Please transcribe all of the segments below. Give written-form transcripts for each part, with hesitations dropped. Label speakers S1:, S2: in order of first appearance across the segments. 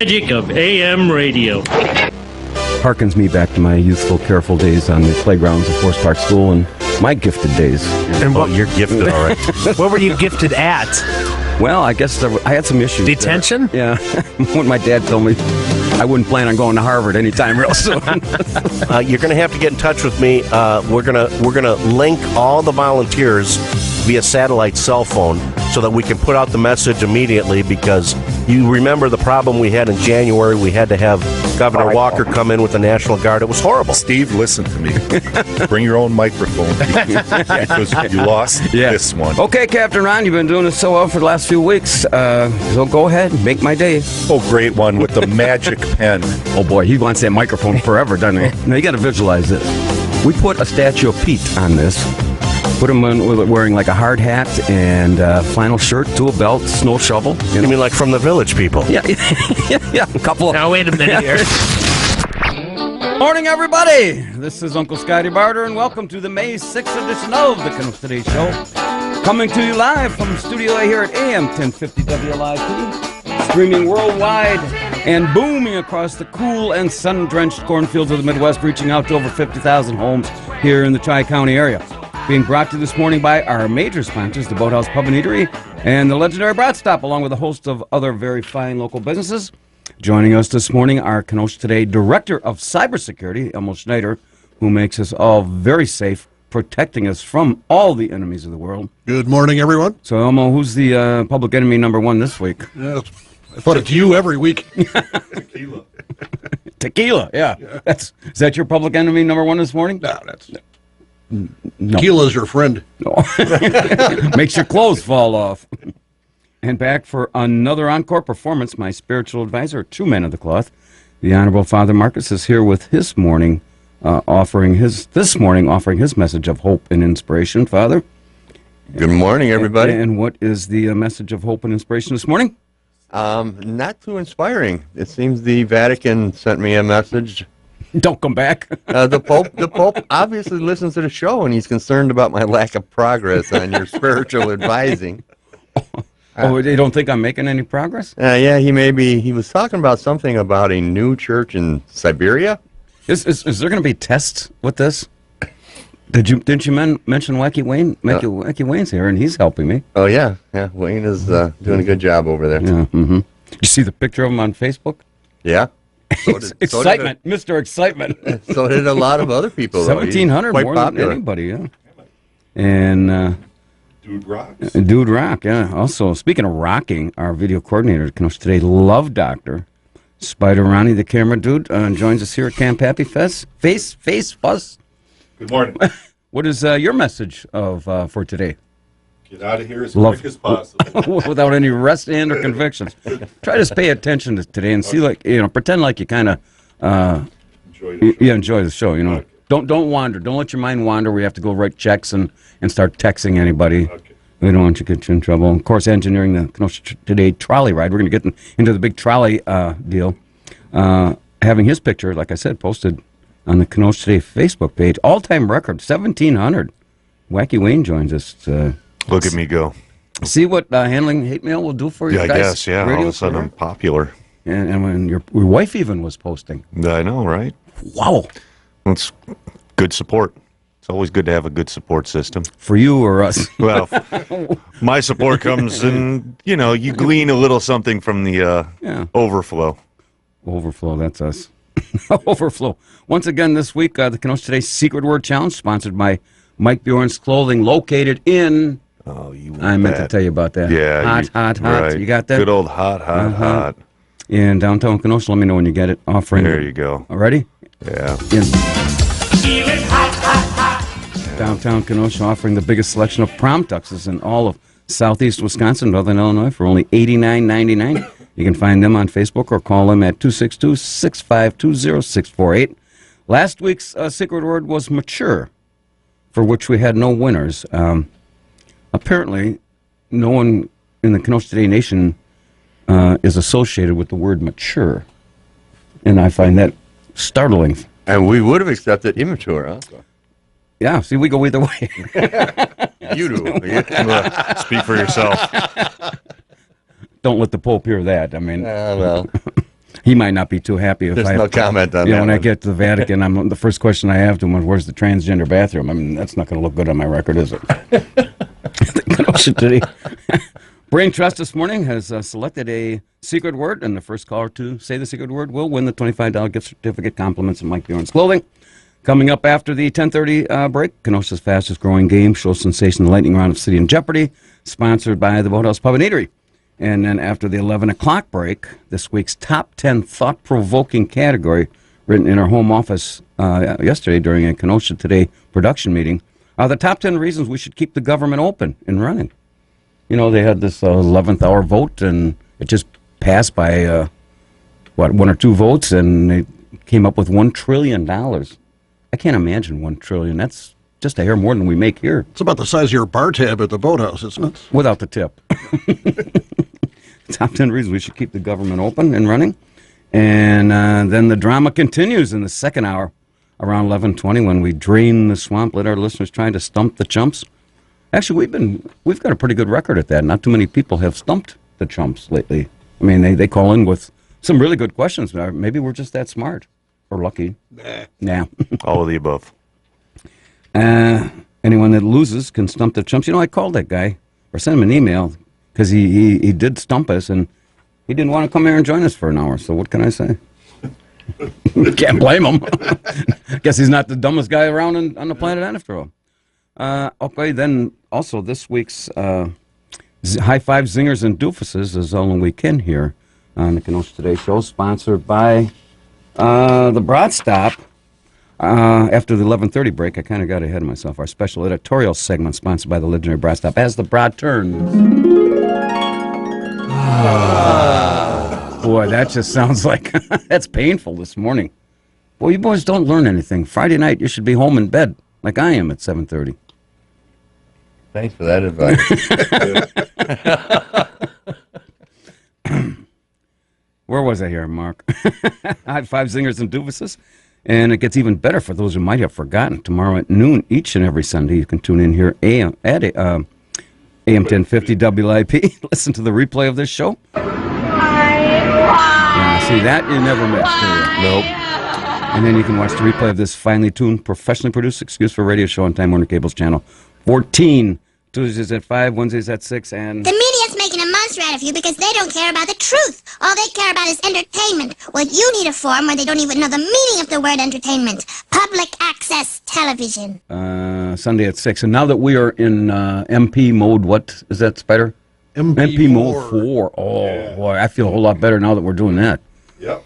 S1: Magic of AM radio.
S2: Harkens me back to my youthful, careful days on the playgrounds of Forest Park School and my gifted days.
S3: And what you're gifted, all right. What were you gifted at?
S2: Well, I guess I had some issues.
S3: Detention?
S2: There. Yeah. When my dad told me I wouldn't plan on going to Harvard anytime real soon.
S3: You're going to have to get in touch with me. We're gonna link all the volunteers via satellite cell phone so that we can put out the message immediately, because you remember the problem we had in January. We had to have Governor Walker come in with the National Guard. It was horrible.
S4: Steve, listen to me. Bring your own microphone because you lost this one.
S2: Okay, Captain Ron, you've been doing it so well for the last few weeks. So go ahead and make my day.
S4: Oh, great one with the magic pen.
S2: Oh, boy, he wants that microphone forever, doesn't he? Now, you got to visualize this. We put a statue of Pete on this. Put him in wearing like a hard hat and flannel shirt, tool belt, snow shovel.
S3: You mean like from the Village People?
S2: Yeah, yeah. A couple of...
S3: Now, wait a minute here.
S2: Morning, everybody. This is Uncle Scotty Barter, and welcome to the May 6th edition of the Kenosha Today Show. Coming to you live from Studio A here at AM 1050 WLIP. Streaming worldwide and booming across the cool and sun-drenched cornfields of the Midwest, reaching out to over 50,000 homes here in the Tri-County area. Being brought to you this morning by our major sponsors, the Boathouse Pub and Eatery and the legendary Brat Stop, along with a host of other very fine local businesses. Joining us this morning, our Kenosha Today Director of Cybersecurity, Elmo Schneider, who makes us all very safe, protecting us from all the enemies of the world.
S5: Good morning, everyone.
S2: So, Elmo, who's the public enemy number one this week?
S5: I thought it's you every week.
S4: Tequila.
S2: Tequila, yeah. Is that your public enemy number one this morning?
S5: No, that's...
S2: No.
S5: Tequila's your friend.
S2: No. Makes your clothes fall off. And back for another encore performance, my spiritual advisor, true man of the cloth, the Honorable Father Marcus, is here with his morning, offering his message of hope and inspiration. Father?
S6: Good morning, everybody.
S2: And what is the message of hope and inspiration this morning?
S6: Not too inspiring. It seems the Vatican sent me a message.
S2: Don't come back.
S6: The Pope obviously listens to the show, and he's concerned about my lack of progress on your spiritual advising.
S2: Oh, you don't think I'm making any progress?
S6: Yeah, he was talking about something about a new church in Siberia.
S2: Is there going to be tests with this? Didn't you mention Wacky Wayne? Wacky Wayne's here, and he's helping me.
S6: Oh, yeah. Wayne is doing a good job over there.
S2: Yeah. Mm-hmm. You see the picture of him on Facebook?
S6: Yeah.
S2: Excitement, Mr. Excitement.
S6: So did a lot of other people.
S2: 1,700 more
S6: popular.
S2: than anybody, yeah. And
S4: Dude rocks.
S2: Dude Rock, yeah. Also, speaking of rocking, our video coordinator at Kenosha Today, Love Doctor, Spider Ronnie, the camera dude, joins us here at Camp Happy Fest. Face Fuss.
S4: Good morning.
S2: What is your message for today?
S4: Get out of here as quick as possible.
S2: Without any rest and or convictions. Try to pay attention to today and see, pretend like you kind of enjoy the show. Okay. Don't wander. Don't let your mind wander where you have to go write checks and start texting anybody. Okay. We don't want you to get you in trouble. And of course, engineering the Kenosha Today trolley ride. We're going to get into the big trolley deal. Having his picture, like I said, posted on the Kenosha Today Facebook page. All-time record, 1,700. Wacky Wayne joins us.
S7: Look at me go.
S2: See what handling hate mail will do for you guys?
S7: I guess, yeah. All of a sudden I'm popular.
S2: And when your wife even was posting.
S7: I know, right?
S2: Wow.
S7: It's good support. It's always good to have a good support system.
S2: For you or us?
S7: Well, my support comes in, you glean a little something from the overflow.
S2: Overflow, that's us. Overflow. Once again this week, the Kenosha Today Secret Word Challenge, sponsored by Mike Bjorn's Clothing, located in...
S7: Oh, you
S2: I meant to tell you about that.
S7: Yeah.
S2: Hot.
S7: Right.
S2: You got that?
S7: Good old hot.
S2: In downtown Kenosha. Let me know when you get it. Offering.
S7: There you go.
S2: Ready?
S7: Yeah.
S2: Downtown Kenosha, offering the biggest selection of prom tuxes in all of southeast Wisconsin, northern Illinois, for only $89.99. You can find them on Facebook or call them at 262-652-0648. Last week's secret word was mature, for which we had no winners. Apparently, no one in the Kenosha Today Nation is associated with the word mature, and I find that startling.
S6: And we would have accepted immature, huh?
S2: Yeah, see, we go either way.
S6: You do.
S7: Speak for yourself.
S2: Don't let the Pope hear that. I mean,
S6: well.
S2: He might not be too happy if
S6: There's
S2: I
S6: no comment on
S2: you know,
S6: that
S2: when I
S6: one.
S2: get to the Vatican, the first question I have to him is, "Where's the transgender bathroom?" I mean, that's not going to look good on my record, is it? Today. Brain Trust this morning has selected a secret word, and the first caller to say the secret word will win the $25 gift certificate, compliments of Mike Bjorn's Clothing. Coming up after the 10:30 break, Kenosha's fastest growing game show sensation, the lightning round of City in Jeopardy, sponsored by the Boathouse Pub and Eatery. And then after the 11 o'clock break, this week's top 10 thought-provoking category, written in our home office yesterday during a Kenosha Today production meeting, are the top 10 reasons we should keep the government open and running. You know, they had this 11th hour vote, and it just passed by, one or two votes, and they came up with $1 trillion. I can't imagine $1 trillion. That's just a hair more than we make here.
S5: It's about the size of your bar tab at the boathouse, isn't it?
S2: Without the tip. Top 10 reasons we should keep the government open and running. And then the drama continues in the second hour around 11:20 when we drain the swamp, let our listeners trying to stump the chumps. Actually, we've got a pretty good record at that. Not too many people have stumped the chumps lately. I mean, they call in with some really good questions. Maybe we're just that smart or lucky. Nah.
S7: All of the above.
S2: Anyone that loses can stump the chumps. You know, I called that guy or sent him an email because he did stump us, and he didn't want to come here and join us for an hour. So what can I say? Can't blame him. Guess he's not the dumbest guy around on the planet after all. Okay, then also this week's High Five Zingers and Doofuses is all we can here on the Kenosha Today Show, sponsored by the Broad Stop. After the 11:30 break, I kind of got ahead of myself. Our special editorial segment, sponsored by the legendary Broad Stop, as the Broad turns. Boy, that just sounds like that's painful this morning. Boy, you boys don't learn anything. Friday night, you should be home in bed, like I am at 7:30.
S6: Thanks for that advice.
S2: Where was I here, Mark? High Five Zingers and Doofuses. And it gets even better for those who might have forgotten. Tomorrow at noon, each and every Sunday, you can tune in here AM 1050 WIP. Listen to the replay of this show. Yeah, see, that you never miss, do you? Nope. And then you can watch the replay of this finely tuned, professionally produced Excuse for Radio show on Time Warner Cable's channel 14. Tuesdays at 5, Wednesdays at 6, and...
S8: The media's making a monster out of you because they don't care about the truth. All they care about is entertainment. Well, you need a forum where they don't even know the meaning of the word entertainment. Public access television.
S2: Sunday at 6. And now that we are in MP mode, what is that, Spider? MP mode 4. Oh, yeah. Boy, I feel a whole lot better now that we're doing that.
S4: Yep.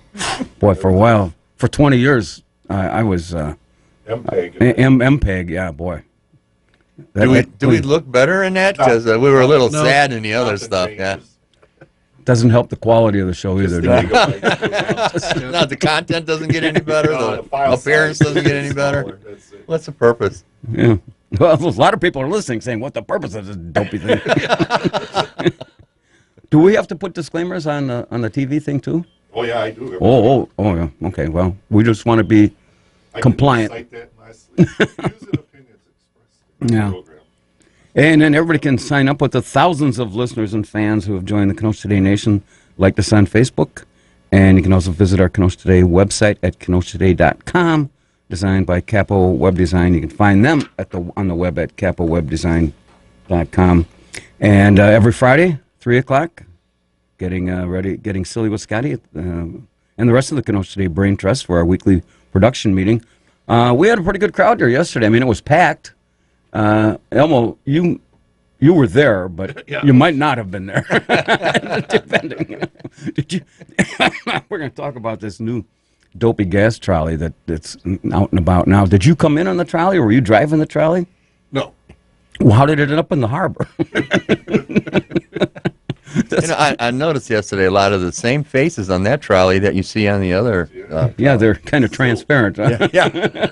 S2: Boy, for a while, for 20 years, I was... MPEG. MPEG, yeah, boy.
S6: Do we look better in that? Because we were a little sad in the other stuff. Yeah.
S2: Doesn't help the quality of the show either.
S6: No, the content doesn't get any better. The appearance doesn't get any better. What's the purpose?
S2: Yeah. Well, a lot of people are listening, saying, "What the purpose of this dopey thing?" Do we have to put disclaimers on the TV thing too?
S4: Oh yeah, I do.
S2: Oh yeah. Okay. Well, we just want to be compliant. Yeah. And then everybody can sign up with the thousands of listeners and fans who have joined the Kenosha Today Nation, like us on Facebook. And you can also visit our Kenosha Today website at kenosatoday.com, designed by Capo Web Design. You can find them on the web at capowebdesign.com. And every Friday, 3 o'clock, getting silly with Scotty and the rest of the Kenosha Today Brain Trust for our weekly production meeting. We had a pretty good crowd there yesterday. I mean, it was packed. Elmo, you were there, but you might not have been there, depending. Did you? We're going to talk about this new dopey gas trolley that's out and about now. Did you come in on the trolley, or were you driving the trolley?
S5: No.
S2: Well, how did it end up in the harbor?
S6: I noticed yesterday a lot of the same faces on that trolley that you see on the other.
S2: Yeah, they're kind of transparent. Huh?
S6: Yeah.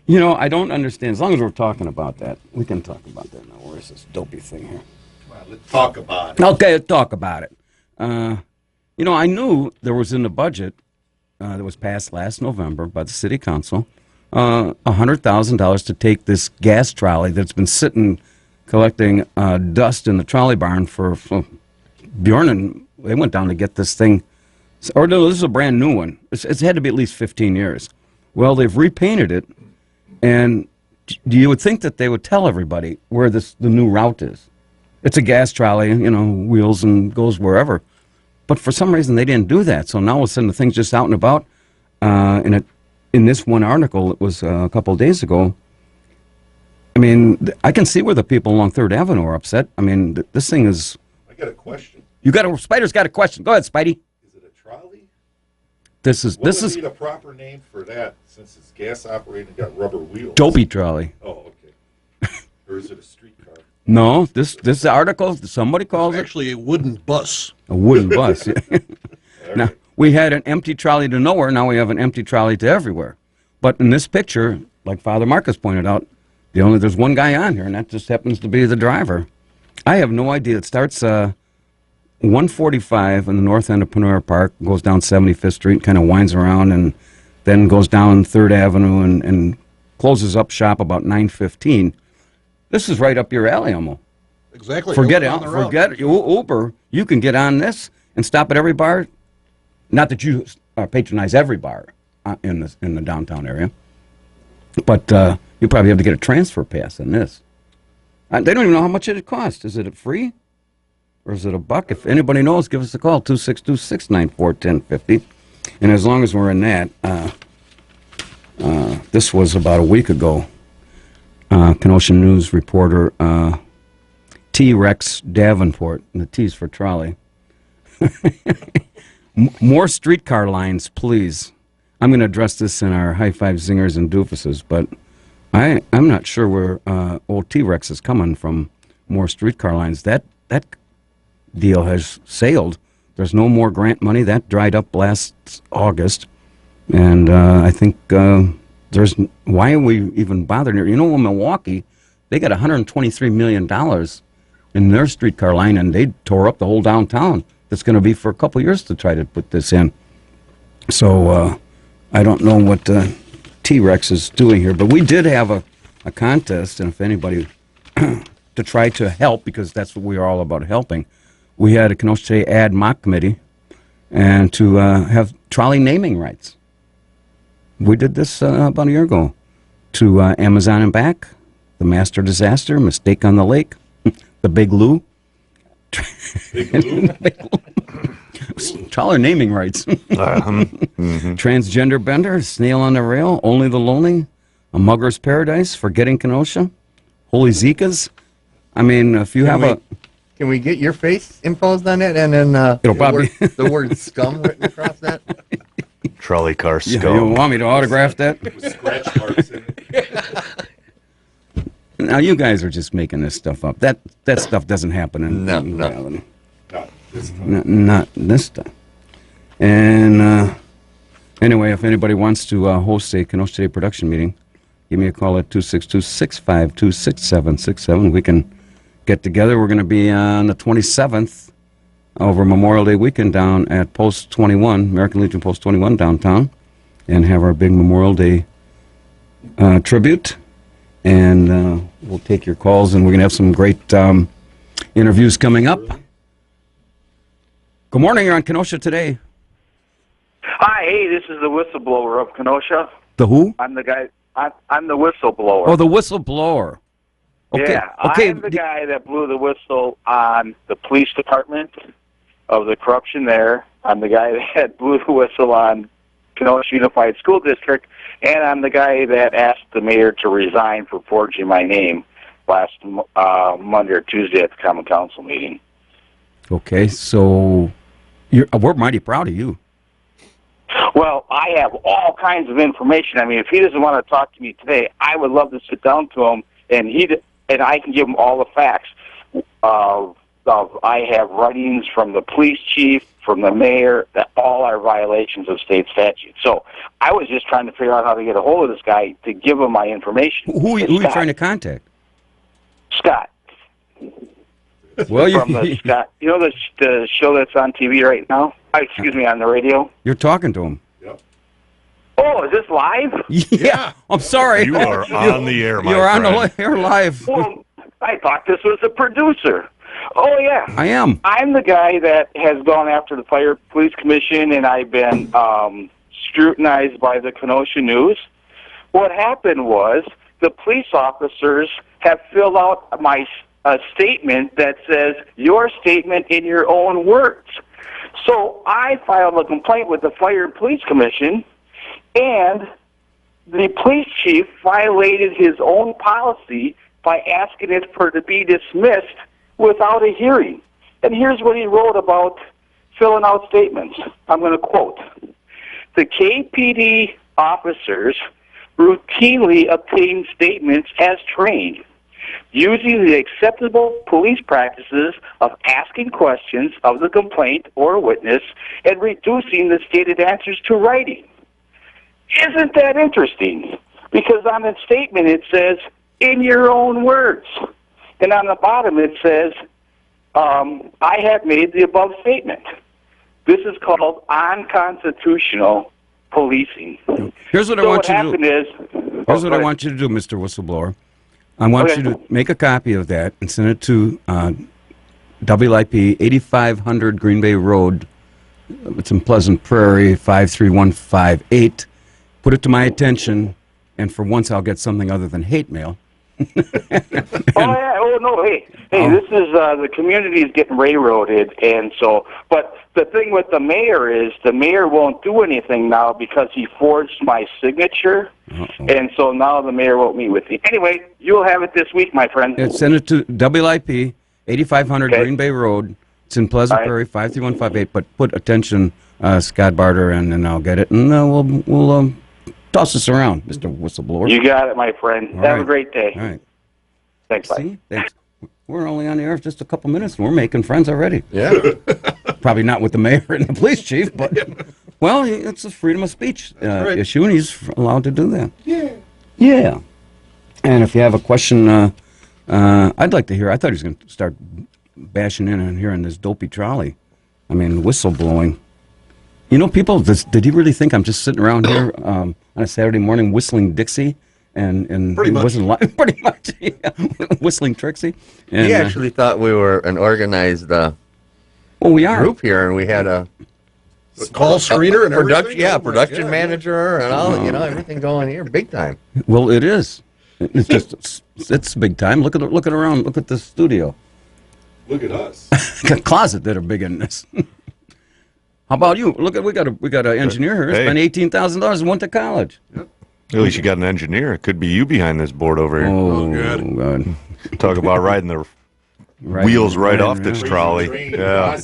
S2: You know, I don't understand. As long as we're talking about that, we can talk about that now. Where's this dopey thing here?
S4: Well, let's talk about it.
S2: Okay, let's talk about it. You know, I knew there was in the budget that was passed last November by the city council, $100,000 to take this gas trolley that's been sitting collecting dust in the trolley barn for Bjorn, and they went down to get this thing Or no, this is a brand new one. It's had to be at least 15 years. Well, they've repainted it, and you would think that they would tell everybody where the new route is. It's a gas trolley, wheels and goes wherever. But for some reason, they didn't do that. So now all of a sudden, the thing's just out and about. In this one article, it was a couple of days ago. I mean, I can see where the people along 3rd Avenue are upset. I mean, this thing is...
S4: I got a question.
S2: Spider's got a question. Go ahead, Spidey.
S4: Is it a trolley?
S2: This is...
S4: need a proper name for that, since it's gas operated and got rubber wheels.
S2: Dopey trolley.
S4: Oh, okay. Or is it a streetcar?
S2: No, this article, somebody calls it...
S5: Actually, a wooden bus.
S2: A wooden bus. Now, we had an empty trolley to nowhere. Now we have an empty trolley to everywhere. But in this picture, like Father Marcus pointed out, there's one guy on here, and that just happens to be the driver. I have no idea. It starts 145 in the north end of Panera Park, goes down 75th Street, kind of winds around, and then goes down 3rd Avenue and closes up shop about 9:15. This is right up your alley, almost.
S5: Exactly.
S2: Forget Uber. You can get on this and stop at every bar. Not that you patronize every bar in the downtown area, but you probably have to get a transfer pass in this. They don't even know how much it costs. Is it free, or is it $1? If anybody knows, give us a call, 262-694-1050. And as long as we're in that, this was about a week ago. Kenosha News reporter T-Rex Davenport, and the T's for trolley. More streetcar lines, please. I'm going to address this in our high five zingers and doofuses, but I'm not sure where old T-Rex is coming from. More streetcar lines. That deal has sailed. There's no more grant money. That dried up last August, and I think why are we even bothering here? In Milwaukee, they got $123 million in their streetcar line, and they tore up the whole downtown. That's going to be for a couple years to try to put this in. So I don't know what T-Rex is doing here, but we did have a contest, and if anybody to try to help, because that's what we are all about, helping. We had a Kenosha ad mock committee, and to have trolley naming rights. We did this about a year ago. To Amazon and Back, The Master Disaster, Mistake on the Lake, The Big Lou.
S4: Big Lou?
S2: Trolley naming rights. Transgender Bender, Snail on the Rail, Only the Lonely, A Mugger's Paradise, Forgetting Kenosha, Holy Zekas. I mean, if you
S6: Can we get your face imposed on it, and then
S2: it'll probably
S6: the word scum written across that?
S7: Trolley car
S2: Yeah,
S7: scum.
S2: you want me to autograph that?
S4: With scratch marks in it.
S2: Now you guys are just making this stuff up. That stuff doesn't happen in reality.
S4: Not this time.
S2: Not this time. And anyway, if anybody wants to host a Kenosha Today production meeting, give me a call at 262-652-6767. We can get together. We're going to be on the 27th over Memorial Day weekend down at Post 21, American Legion Post 21 downtown, and have our big Memorial Day tribute. And we'll take your calls, and we're going to have some great interviews coming up. Good morning. You're on Kenosha Today.
S9: Hi, hey, this is the whistleblower of Kenosha.
S2: The who?
S9: I'm the guy. I'm the whistleblower.
S2: Oh, the whistleblower. Okay.
S9: Yeah,
S2: Okay.
S9: I'm the guy that blew the whistle on the police department of the corruption there. I'm the guy that blew the whistle on Kenosha Unified School District, and I'm the guy that asked the mayor to resign for forging my name last Monday or Tuesday at the Common Council meeting.
S2: Okay, so we're mighty proud of you.
S9: Well, I have all kinds of information. I mean, if he doesn't want to talk to me today, I would love to sit down to him, and I can give him all the facts. I have writings from the police chief, from the mayor, that all are violations of state statute. So I was just trying to figure out how to get a hold of this guy to give him my information.
S2: Who are you trying to contact?
S9: Scott.
S2: Well,
S9: From the Scott. You know the show that's on TV right now? Excuse me, on the radio?
S2: You're talking to him.
S4: Yep.
S9: Oh, is this live?
S2: Yeah. I'm sorry.
S7: You are on the air, my
S2: You're on
S7: friend.
S2: the air live.
S9: Well, I thought this was a producer. Oh, yeah.
S2: I am.
S9: I'm the guy that has gone after the Fire Police Commission, and I've been scrutinized by the Kenosha News. What happened was the police officers have filled out a statement that says your statement in your own words. So I filed a complaint with the Fire Police Commission, and the police chief violated his own policy by asking it for it to be dismissed without a hearing. And here's what he wrote about filling out statements. I'm going to quote. The KPD officers routinely obtain statements as trained, using the acceptable police practices of asking questions of the complaint or witness and reducing the stated answers to writing. Isn't that interesting? Because on the statement it says, in your own words. And on the bottom it says, I have made the above statement. This is called unconstitutional policing.
S2: Here's what I want you to do. Here's what I want you to do, Mr. Whistleblower. I want you to make a copy of that and send it to WIP 8500 Green Bay Road. It's in Pleasant Prairie, 53158. Put it to my attention, and for once I'll get something other than hate mail.
S9: Hey, this is the community is getting railroaded, and so. But the thing with the mayor is the mayor won't do anything now because he forged my signature, and so now the mayor won't meet with me. Anyway, you'll have it this week, my friend.
S2: Send it to WIP 8500 Green Bay Road. It's in Pleasant Prairie, 53158. But put attention, Scott Barter, and I'll get it, and we'll toss this around, Mr. Whistleblower.
S9: You got it, my friend. Have a great day.
S2: All right.
S9: Thanks, bye.
S2: See? Thanks. We're only on the air for just a couple minutes, and we're making friends already.
S6: Yeah.
S2: Probably not with the mayor and the police chief, but, well, it's a freedom of speech issue, and he's allowed to do that.
S5: Yeah.
S2: Yeah. And if you have a question, I'd like to hear. I thought he was going to start bashing in and hearing this dopey trolley. I mean, whistleblowing. You know, people, did he really think I'm just sitting around here on a Saturday morning whistling Dixie? And
S5: Pretty much.
S2: Pretty much, yeah. Whistling Trixie. And,
S6: He actually thought we were an organized
S2: we are.
S6: group here, and we had a
S5: Call screener and
S6: production,
S5: everything?
S6: yeah,
S5: Oh, my
S6: production
S5: God.
S6: manager and all, everything going here, big time.
S2: Well, it is. It's just it's big time. Look at around. Look at the studio.
S5: Look at us.
S2: Got closet that are big in this. How about you? Look at we got an engineer here.
S7: Hey.
S2: Spent $18,000 and went to college.
S7: At least you got an engineer. It could be you behind this board over here.
S2: Oh,
S5: God.
S2: God.
S7: Talk about riding the wheels right off this trolley. Yeah.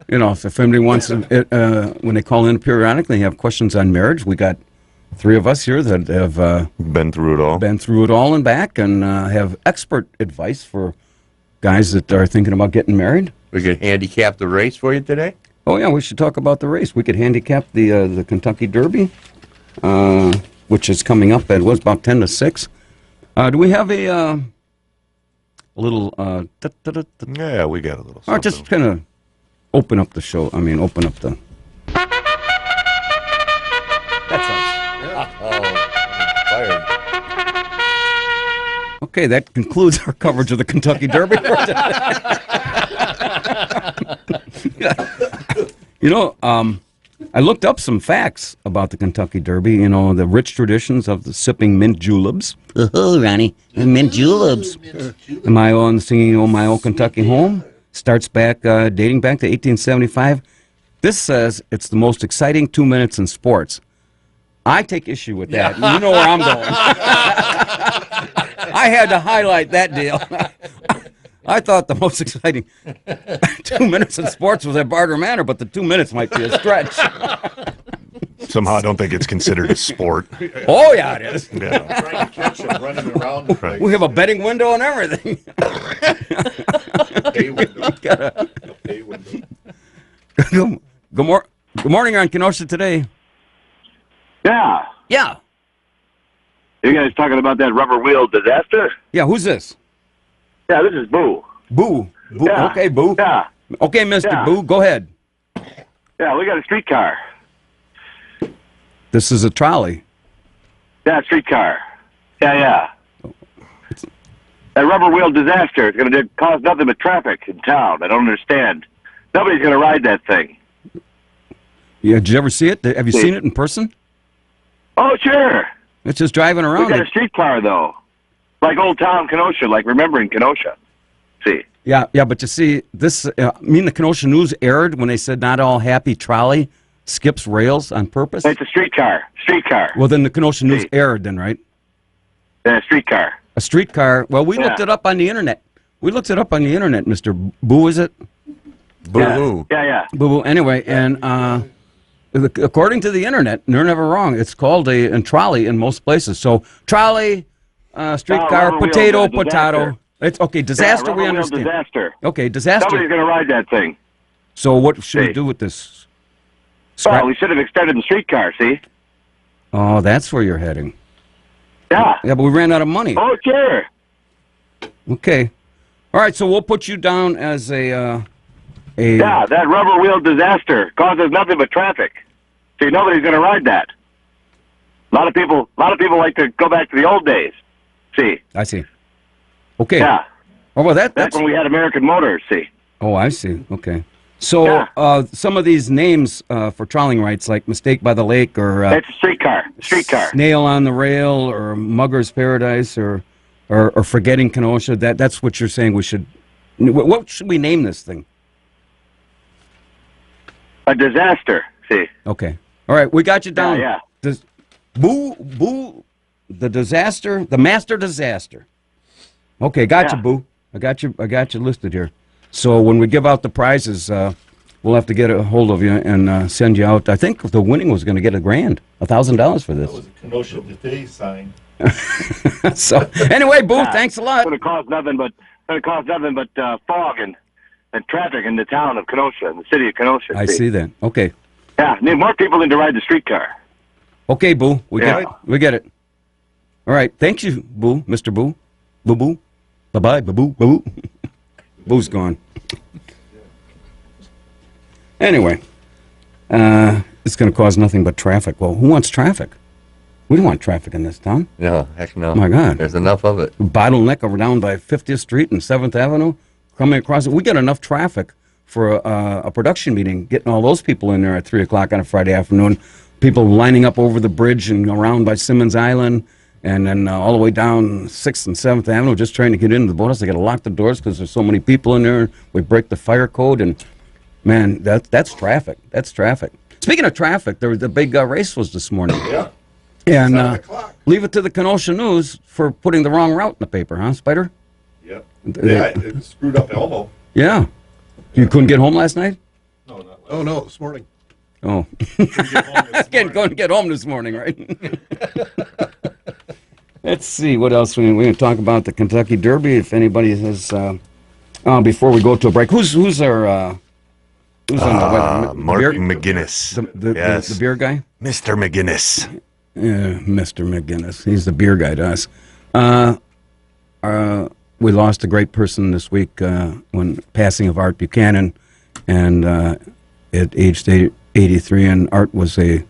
S2: You know, if anybody wants, when they call in periodically, they have questions on marriage. We got 3 of us here that have
S7: Been through it all.
S2: been through it all and back, and have expert advice for guys that are thinking about getting married.
S6: We could handicap the race for you today.
S2: Oh yeah, we should talk about the race. We could handicap the Kentucky Derby, which is coming up at about 10 to 6. Do we have a little?
S7: Yeah, we got a little.
S2: Or just kind of open up the show. I mean, open up the. That's us.
S6: Fired.
S2: Okay, that concludes our coverage of the Kentucky Derby. You know, I looked up some facts about the Kentucky Derby. You know, the rich traditions of the sipping mint juleps. Oh, Ronnie, mint juleps. And my own singing "Oh My Old Kentucky Home" starts back, dating back to 1875. This says it's the most exciting 2 minutes in sports. I take issue with that. And you know where I'm going. I had to highlight that deal. I thought the most exciting 2 minutes in sports was at Barter Manor, but the 2 minutes might be a stretch.
S7: Somehow I don't think it's considered a sport.
S2: Oh, yeah, it is.
S7: Yeah.
S5: Trying to catch him running around the place.
S2: We have a betting window and everything.
S5: Pay window. Pay window.
S2: Good morning on Kenosha today.
S10: Yeah.
S2: Yeah.
S10: You guys talking about that rubber wheel disaster?
S2: Yeah, who's this?
S10: Yeah, this is Boo.
S2: Boo. Boo.
S10: Yeah.
S2: Okay, Boo.
S10: Yeah.
S2: Okay, Mr.
S10: Yeah.
S2: Boo, go ahead.
S10: Yeah, we got a streetcar.
S2: This is a trolley.
S10: Yeah, streetcar. Yeah, yeah. That rubber wheel disaster is going to cause nothing but traffic in town. I don't understand. Nobody's going to ride that thing.
S2: Yeah, did you ever see it? Have you seen it in person?
S10: Oh, sure.
S2: It's just driving around.
S10: We got a streetcar, though. Like Old Town Kenosha, like remembering Kenosha. See?
S2: Yeah, but you see, this, the Kenosha News aired when they said not all happy trolley skips rails on purpose?
S10: It's a streetcar.
S2: Well, then the Kenosha News aired then, right?
S10: Yeah, streetcar.
S2: A streetcar. Well, we looked it up on the internet. Mr. Boo, is it?
S6: Boo.
S10: Yeah.
S2: Boo. Anyway, and according to the internet, and they're never wrong, it's called a trolley in most places. So trolley, streetcar, potato. It's okay. Disaster. We understand.
S10: Disaster.
S2: Okay, disaster.
S10: Nobody's going to ride that thing.
S2: So what should we do with this?
S10: Well, we should have extended the streetcar. See?
S2: Oh, that's where you're heading.
S10: Yeah.
S2: Yeah, but we ran out of money.
S10: Oh, sure.
S2: Okay. All right, so we'll put you down as
S10: Yeah, that rubber wheel disaster causes nothing but traffic. See, nobody's going to ride that. A lot of people like to go back to the old days. See?
S2: I see. Okay.
S10: Yeah.
S2: Oh, well,
S10: that's when we had American Motors. See?
S2: Oh, I see. Okay. So some of these names for trolley rides, like Mistake by the Lake, or
S10: it's a streetcar.
S2: Snail on the Rail, or Mugger's Paradise, or Forgetting Kenosha. That's what you're saying we should. What should we name this thing?
S10: A disaster. See?
S2: Okay. All right, we got you down.
S10: Yeah.
S2: Boo, the disaster, the master disaster. Okay, got you, Boo. I got you listed here. So when we give out the prizes, we'll have to get a hold of you and send you out. I think the winning was going to get $1,000 for this.
S5: That was a Kenosha Today sign.
S2: So anyway, Boo, thanks a lot.
S10: It's going to cause nothing but fog and traffic in the town of Kenosha, in the city of Kenosha.
S2: I see that. Okay.
S10: Yeah, need more people need to ride the streetcar.
S2: Okay, Boo, we get it. All right, thank you, Boo, Mr. Boo, Boo, bye, boo. Boo's gone. Anyway, it's going to cause nothing but traffic. Well, who wants traffic? We don't want traffic in this town.
S6: No, heck no.
S2: Oh, my God.
S6: There's enough of it.
S2: Bottleneck over down by 50th Street and 7th Avenue, coming across it. We get enough traffic for a production meeting, getting all those people in there at 3 o'clock on a Friday afternoon, people lining up over the bridge and around by Simmons Island, and then all the way down 6th and 7th Avenue, just trying to get into the boathouse. They got to lock the doors because there's so many people in there. We break the fire code, and, man, that's traffic. That's traffic. Speaking of traffic, the big race was this morning.
S5: Yeah.
S2: And leave it to the Kenosha News for putting the wrong route in the paper, huh, Spider?
S5: Yep. Yeah, it screwed up Elmo.
S2: Yeah. You couldn't get home last night?
S5: No, not last night. No, this morning.
S2: Oh. Couldn't get home this morning, right? Let's see, what else we're going to talk about the Kentucky Derby, if anybody has, before we go to a break. Who's our, who's on the
S7: Mark McGinnis.
S2: The beer guy?
S7: Mr. McGinnis.
S2: Yeah, Mr. McGinnis. He's the beer guy to us. We lost a great person this week when passing of Art Buchanan, and at age 83, and Art was a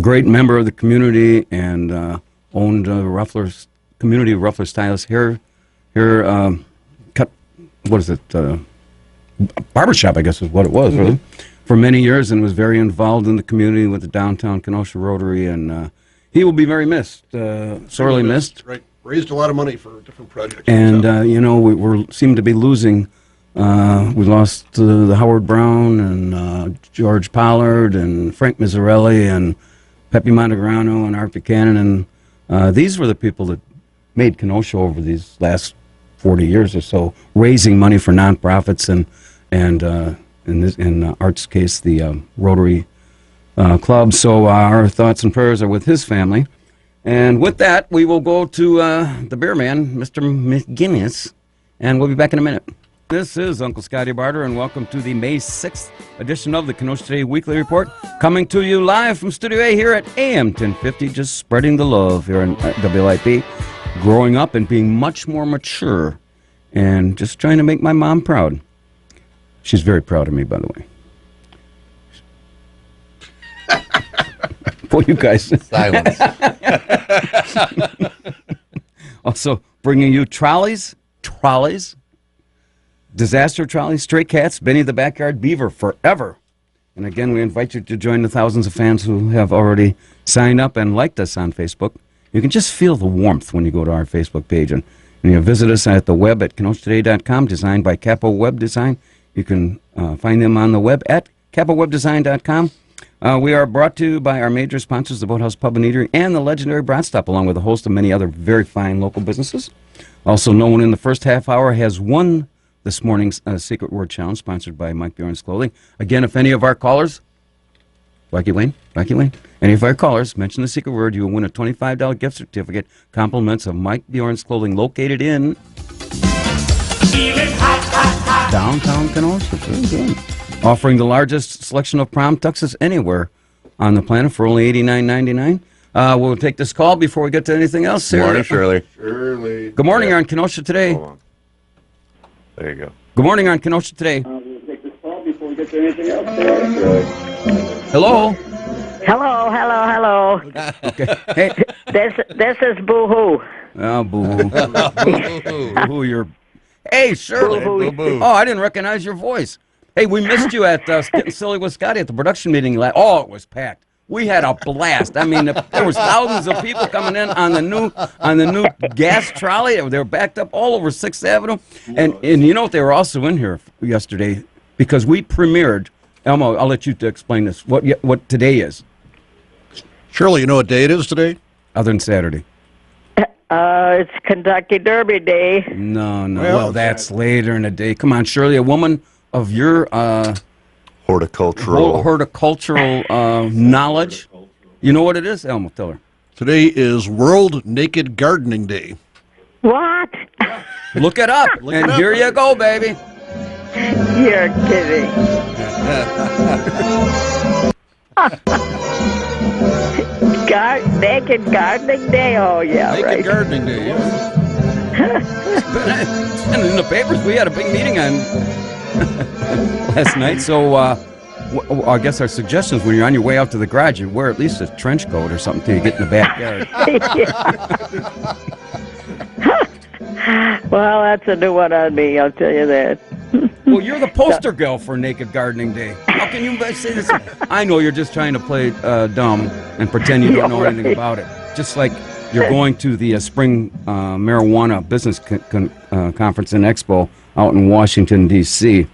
S2: great member of the community and owned Ruffler's community, Ruffler Stylist hair cut. What is it? Barbershop, I guess, is what it was, really, for many years, and was very involved in the community with the downtown Kenosha Rotary, and he will be very missed, sorely missed.
S5: Right, raised a lot of money for different projects.
S2: And we seem to be losing. We lost the Howard Brown and George Pollard and Frank Mizzarelli and Pepe Montegrano and Art Buchanan, and these were the people that made Kenosha over these last 40 years or so, raising money for nonprofits and in Art's case, the Rotary Club. So our thoughts and prayers are with his family. And with that, we will go to the beer man, Mr. McGinnis, and we'll be back in a minute. This is Uncle Scotty Barter, and welcome to the May 6th edition of the Kenosha Today Weekly Report, coming to you live from Studio A here at AM 1050, just spreading the love here in WLIP, growing up and being much more mature, and just trying to make my mom proud. She's very proud of me, by the way. For you guys.
S6: Silence.
S2: Also, bringing you trolleys trolleys, disaster trolleys, stray cats, Benny the Backyard Beaver, forever. And again, we invite you to join the thousands of fans who have already signed up and liked us on Facebook. You can just feel the warmth when you go to our Facebook page. And you visit us at the web at KenoshaToday.com, designed by Capo Web Design. You can find them on the web at CapoWebDesign.com. We are brought to you by our major sponsors, the Boathouse Pub and Eatery and the legendary Brat Stop, along with a host of many other very fine local businesses. Also, no one in the first half hour has won this morning's Secret Word Challenge, sponsored by Mike Bjorn's Clothing. Again, if any of our callers, Wacky Wayne, any of our callers mention the secret word, you will win a $25 gift certificate, compliments of Mike Bjorn's Clothing, located in downtown Kenosha. Very good. Offering the largest selection of prom tuxes anywhere on the planet for only $89.99. We'll take this call before we get to anything else.
S6: Good morning, Shirley.
S5: Shirley.
S2: Good morning, you're on Kenosha Today.
S7: Hold on. There you go.
S2: Good morning, on Kenosha Today.
S10: We'll take this call before we get to anything else.
S2: Hello.
S11: Hello.
S2: Okay. Hey.
S11: This is Boo Hoo.
S2: Oh, boo. Boo-hoo, you're... Hey, Shirley.
S11: Boo-hoo.
S2: Oh, I didn't recognize your voice. Hey, we missed you at Getting Silly with Scotty at the production meeting. Oh, it was packed. We had a blast. I mean, there was thousands of people coming in on the new gas trolley. They were backed up all over 6th Avenue. And you know what? They were also in here yesterday because we premiered. Elmo, I'll let you to explain this. What today is?
S5: Shirley, you know what day it is today?
S2: Other than Saturday.
S11: It's Kentucky Derby Day.
S2: No. Well, that's later in the day. Come on, Shirley, a woman of your
S7: horticultural
S2: knowledge. You know what it is, Elmo? Tell her.
S5: Today is World Naked Gardening Day.
S11: What?
S2: Look it up, and here you go, baby.
S11: You're kidding. Naked Gardening Day? Oh, yeah,
S5: Naked
S11: right.
S5: Gardening Day, yes.
S2: It's been in the papers. We had a big meeting on last night, so I guess our suggestion is when you're on your way out to the garage, you wear at least a trench coat or something till you get in the backyard.
S11: Well, that's a new one on me, I'll tell you that.
S2: Well, you're the poster girl for Naked Gardening Day. How can you say this? I know you're just trying to play dumb and pretend you don't know anything about it. Just like you're going to the spring marijuana business conference and expo out in Washington, D.C.,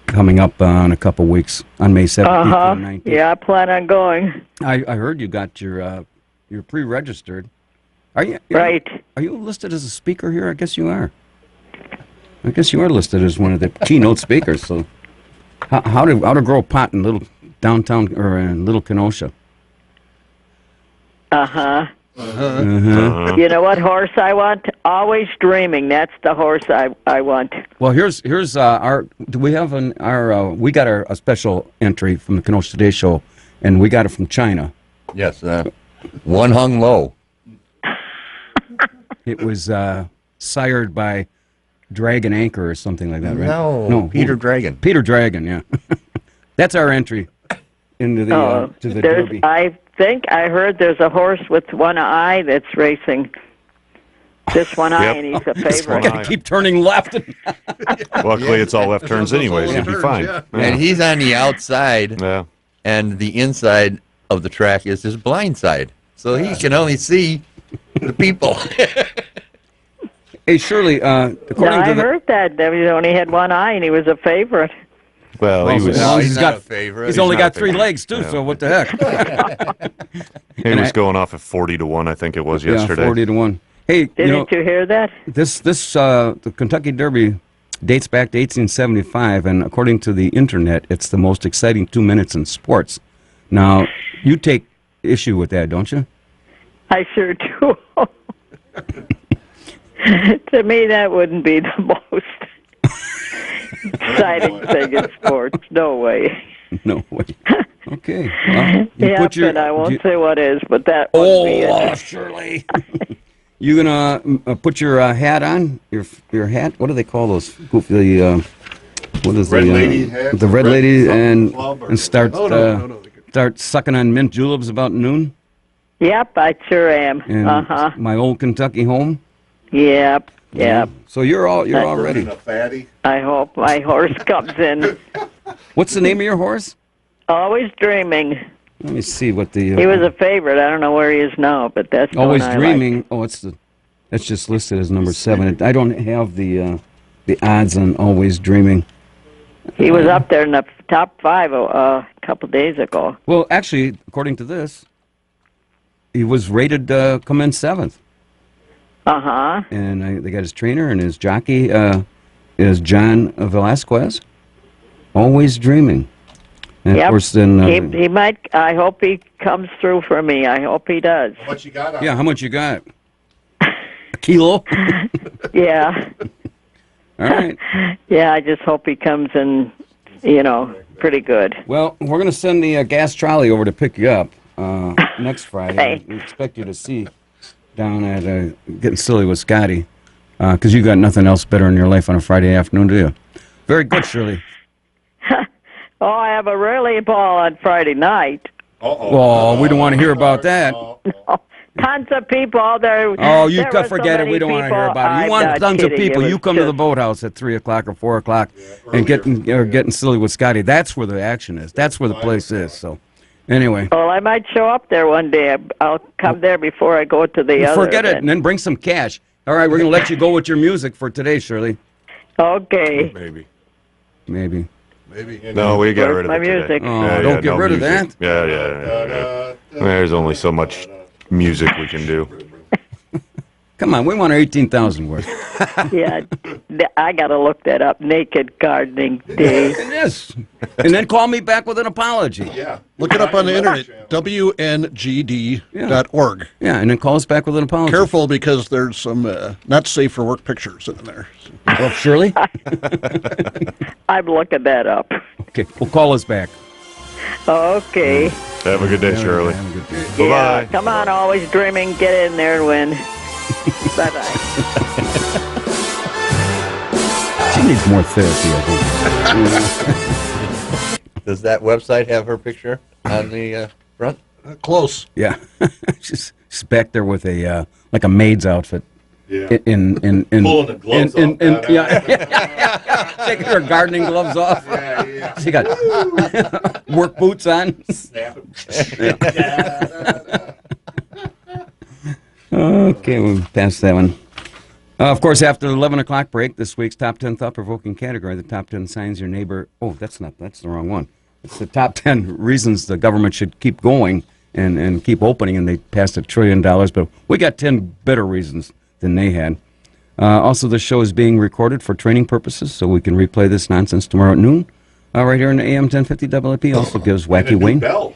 S2: coming up in a couple weeks on May 17th and 19th.
S11: Yeah, I plan on going.
S2: I heard you got your pre-registered. Are you
S11: right?
S2: Are you listed as a speaker here? I guess you are. I guess you are listed as one of the keynote speakers. So, how to grow pot in little downtown or in Little Kenosha?
S11: You know what horse I want? Always dreaming. That's the horse I want.
S2: Well, here's our. Do we have we got a special entry from the Kenosha Today Show, and we got it from China.
S6: Yes, one hung low.
S2: It was sired by Dragon Anchor or something like that, right?
S6: No, Peter Dragon.
S2: Peter Dragon, yeah. That's our entry into the to the Derby.
S11: I think I heard there's a horse with one eye that's racing. This one eye, and he's a favorite.
S2: Got to keep turning left.
S7: Luckily, it's all left turns anyway. You'll be fine.
S6: Yeah. And he's on the outside, and the inside of the track is his blind side, so he can only see the people.
S2: Hey, Shirley, according to
S11: I heard that he only had one eye, and he was a favorite.
S7: Well,
S2: he's
S6: not a favorite.
S2: He's only got 3 legs too. So what the heck?
S7: He was going off at 40-1, I think it was yesterday.
S2: 40-1. Hey,
S11: Didn't you hear that?
S2: The Kentucky Derby dates back to 1875, and according to the internet, it's the most exciting 2 minutes in sports. Now, you take issue with that, don't you?
S11: I sure do. To me, that wouldn't be the most exciting thing in sports. No way.
S2: No way. Okay. Well,
S11: but I won't say what is, but that would be it.
S2: Shirley. You gonna put your hat on? Your hat? What do they call those? What is
S5: Red lady hat?
S2: The red lady and start
S5: No.
S2: start sucking on mint juleps about noon?
S11: Yep, I sure am.
S2: And my old Kentucky home?
S11: Yep. Yeah.
S2: So you're all ready.
S4: A fatty.
S11: I hope my horse comes in.
S2: What's the name of your horse?
S11: Always Dreaming.
S2: Let me see what the.
S11: He was a favorite. I don't know where he is now, but that's the
S2: Always
S11: one I
S2: Dreaming.
S11: liked.
S2: Oh, that's just listed as number 7. I don't have the odds on Always Dreaming.
S11: He was up there in the top 5 a couple days ago.
S2: Well, actually, according to this, he was rated come in 7th.
S11: Uh-huh.
S2: And they got his trainer and his jockey is John Velasquez. Always Dreaming. And
S11: Yep.
S2: of course, then
S11: He might. I hope he comes through for me. I hope he does.
S4: How much you got on?
S2: yeah, how much you got? A kilo?
S11: Yeah.
S2: All right.
S11: Yeah, I just hope he comes in, pretty good.
S2: Well, we're going to send the gas trolley over to pick you up next Friday.
S11: Hey.
S2: We expect you to see down at Getting Silly with Scotty, because you got nothing else better in your life on a Friday afternoon, do you? Very good, Shirley.
S11: Oh, I have a really ball on Friday night.
S2: Oh, we don't want to hear about that.
S11: Tons of people there.
S2: Oh, you
S11: there
S2: can
S11: were
S2: forget
S11: so
S2: it. We don't want to
S11: many
S2: hear
S11: people.
S2: about it. You
S11: I'm
S2: want
S11: not
S2: tons of
S11: kidding.
S2: people.
S11: It
S2: You
S11: was
S2: come to the
S11: just-
S2: boathouse at 3 o'clock or 4 o'clock and getting silly with Scotty. That's where the action is. That's where the place is. So, anyway.
S11: Well, I might show up there one day. I'll come there before I go to the other
S2: Forget it,
S11: event.
S2: and then bring some cash. All right, we're going to let you go with your music for today, Shirley.
S11: Okay.
S7: Maybe.
S2: Maybe.
S7: No, we got
S11: Where's
S7: rid of
S11: my
S7: it today.
S11: music?
S2: Oh, don't get rid of that.
S7: Yeah. There's only so much music we can do.
S2: Come on, we want our 18,000 worth.
S11: Yeah, I got to look that up. Naked Gardening Day.
S2: It is. And then call me back with an apology.
S4: Yeah.
S5: Look it up on the internet, WNGD.org.
S2: Yeah, and then call us back with an apology.
S5: Careful, because there's some not safe for work pictures in there.
S2: Well, Shirley?
S11: I'm looking that up.
S2: Okay, well, call us back.
S11: Okay.
S7: Have a good day, Shirley.
S2: Have a good day.
S7: Bye-bye.
S11: Come on, Always Dreaming. Get in there and win. Bye-bye.
S2: She needs more therapy, I think.
S6: Does that website have her picture on the front?
S5: Close.
S2: Yeah. she's back there with a like a maid's outfit.
S4: Yeah.
S2: In
S4: Pulling the gloves off.
S2: Taking her gardening gloves off.
S4: Yeah.
S2: She got work boots on.
S4: Snapping.
S2: Okay, we'll pass that one. Of course, after the 11 o'clock break, this week's top 10 thought-provoking category, the top 10 signs your neighbor... Oh, that's the wrong one. It's the top 10 reasons the government should keep going and keep opening, and they passed $1 trillion, but we got 10 better reasons than they had. Also, the show is being recorded for training purposes, so we can replay this nonsense tomorrow at noon. Right here in the AM 1050 WP also gives Wacky Wayne.
S4: Bell.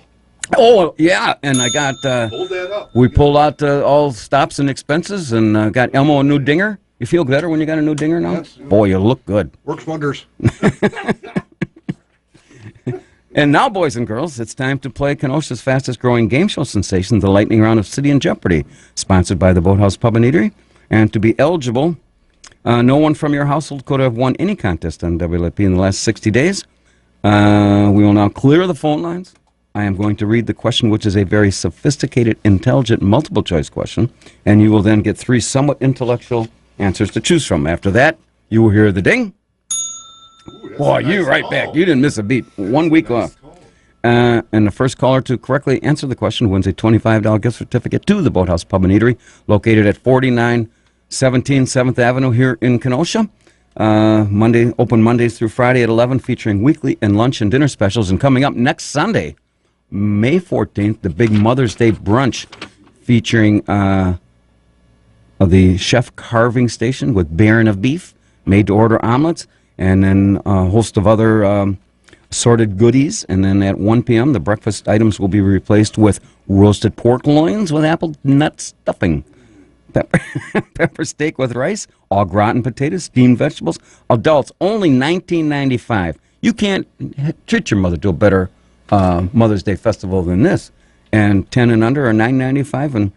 S2: Oh, yeah, and I got...
S4: Hold that up.
S2: We pulled out all stops and expenses and got Elmo a new dinger. You feel better when you got a new dinger now?
S5: Yes.
S2: Boy, you look good.
S5: Works wonders.
S2: And now, boys and girls, it's time to play Kenosha's fastest-growing game show sensation, the Lightning Round of City and Jeopardy, sponsored by the Boathouse Pub and Eatery. And to be eligible, no one from your household could have won any contest on WLP in the last 60 days. We will now clear the phone lines. I am going to read the question, which is a very sophisticated, intelligent, multiple-choice question, and you will then get 3 somewhat intellectual answers to choose from. After that, you will hear the ding. Boy, you right back. You didn't miss a beat. 1 week off. And the first caller to correctly answer the question wins a $25 gift certificate to the Boathouse Pub and Eatery, located at 4917 7th Avenue here in Kenosha. Open Mondays through Friday at 11, featuring weekly and lunch and dinner specials. And coming up next Sunday, May 14th, the big Mother's Day brunch featuring the chef carving station with Baron of Beef, made-to-order omelets, and then a host of other assorted goodies. And then at 1 p.m., the breakfast items will be replaced with roasted pork loins with apple nut stuffing, pepper steak with rice, au gratin potatoes, steamed vegetables. Adults, only $19.95. You can't treat your mother to a better Mother's Day festival than this. And 10 and under are $9.95, and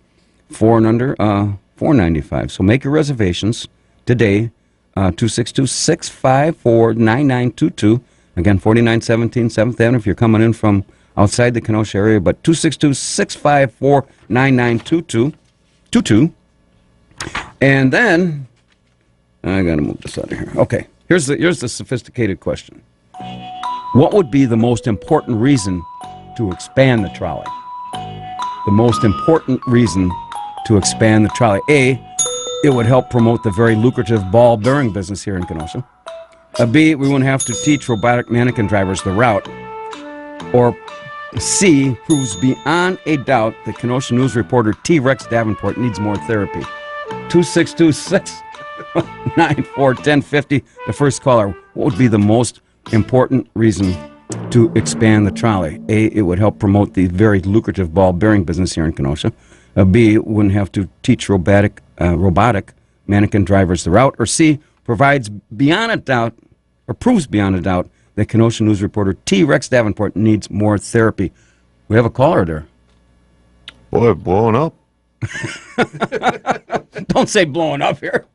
S2: 4 and under $4.95. So make your reservations today, 262-654-9922. Again, 4917 7th Avenue if you're coming in from outside the Kenosha area, but 262-654-9922. And then I got to move this out of here. Okay, here's the sophisticated question. What would be the most important reason to expand the trolley? The most important reason to expand the trolley. A, it would help promote the very lucrative ball bearing business here in Kenosha. B, we wouldn't have to teach robotic mannequin drivers the route. Or C, proves beyond a doubt that Kenosha News reporter T. Rex Davenport needs more therapy. 2626-94-1050. The first caller. What would be the most important reason to expand the trolley? A, it would help promote the very lucrative ball bearing business here in Kenosha. B, wouldn't have to teach robotic mannequin drivers the route. Or C, provides beyond a doubt, or proves beyond a doubt, that Kenosha News reporter T. Rex Davenport needs more therapy. We have a caller there.
S7: Boy, blowing up.
S2: Don't say blowing up here.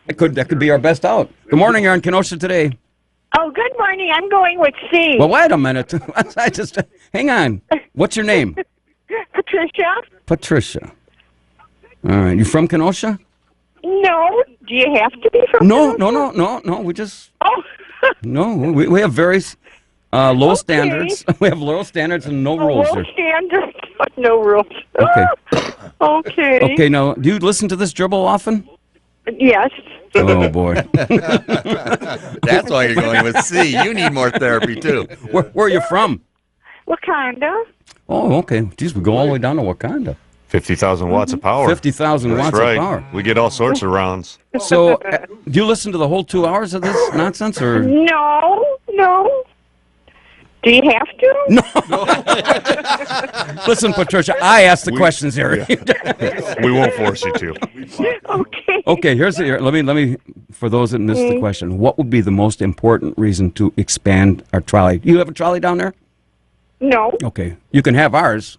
S2: That could be our best out. Good morning, you're on Kenosha Today.
S12: Oh, good morning. I'm going with C.
S2: Well, wait a minute. Hang on. What's your name?
S12: Patricia.
S2: Patricia. All right. You from Kenosha?
S12: No. Do you have to be from
S2: Kenosha? No. We just... Oh. No, we have very low standards. We have low standards and no rules.
S12: Low standards, no rules.
S2: Okay.
S12: Okay.
S2: Okay, now, do you listen to this dribble often?
S12: Yes.
S2: Oh, boy.
S6: That's why you're going with C. You need more therapy, too.
S2: Where are you from?
S12: Wakanda.
S2: Oh, okay. Geez, we go all the way down to Wakanda.
S7: 50,000 watts of power.
S2: 50,000 watts of power.
S7: We get all sorts of rounds.
S2: So, do you listen to the whole 2 hours of this nonsense, or?
S12: No. Do you have to?
S2: No. Listen, Patricia, I asked the questions here.
S7: We won't force you to.
S12: Okay.
S2: Okay, let me for those that missed the question, what would be the most important reason to expand our trolley? You have a trolley down there?
S12: No.
S2: Okay. You can have ours.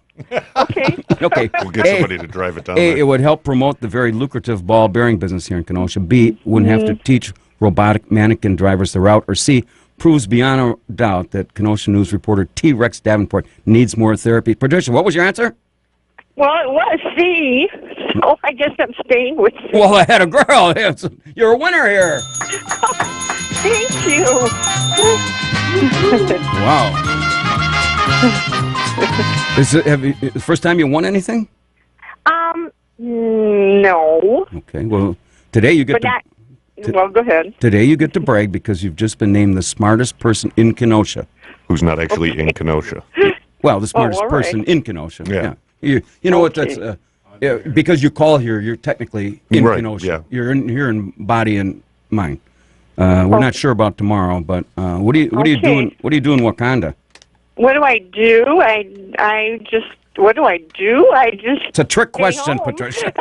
S12: Okay.
S2: Okay.
S7: We'll get somebody to drive it down there.
S2: It would help promote the very lucrative ball bearing business here in Kenosha. B, wouldn't have to teach robotic mannequin drivers the route. Or C, proves beyond a doubt that Kenosha News reporter T. Rex Davenport needs more therapy. Patricia, what was your answer?
S12: Well, it was C, so I guess I'm staying with C.
S2: Well, I had a girl. You're a winner here.
S12: Thank you.
S2: Wow. Is it the first time you won anything?
S12: No.
S2: Okay. Well, today you get
S12: well, go ahead.
S2: Today you get to brag because you've just been named the smartest person in Kenosha.
S7: Who's not actually in Kenosha.
S2: Well, the smartest person in Kenosha. Yeah. You know what that's because you call here, you're technically in Kenosha. Yeah. You're here in body and mind. We're not sure about tomorrow, but what are you doing? What do you do in Wakanda?
S12: What do I do? What do I do?
S2: It's a trick question, Patricia.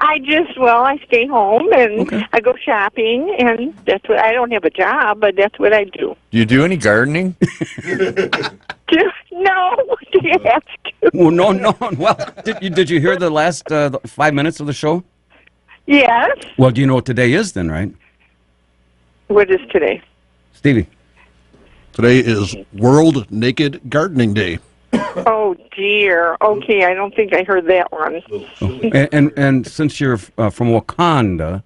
S12: I stay home and I go shopping, and that's what. I don't have a job, but that's what I do.
S6: Do you do any gardening?
S12: No. Do you have to?
S2: Well, no. Well, did you hear the last 5 minutes of the show?
S12: Yes.
S2: Well, do you know what today is then, right?
S12: What is today?
S2: Stevie.
S5: Today is World Naked Gardening Day.
S12: Oh dear. Okay, I don't think I heard that one.
S2: And since you're from Wakanda,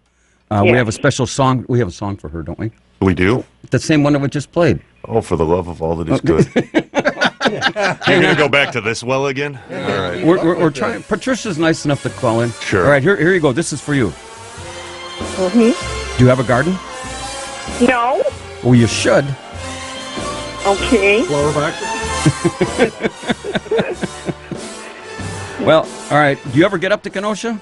S2: we have a special song. We have a song for her, don't we?
S7: We do.
S2: The same one that we just played.
S7: Oh, for the love of all that is good. You're gonna go back to this well again? All right.
S2: We're trying. Patricia's nice enough to call in.
S7: Sure.
S2: All right, here you go. This is for you.
S12: Mm-hmm.
S2: Do you have a garden?
S12: No.
S2: Well, you should.
S12: Okay.
S5: Flower back.
S2: Well, all right. Do you ever get up to Kenosha?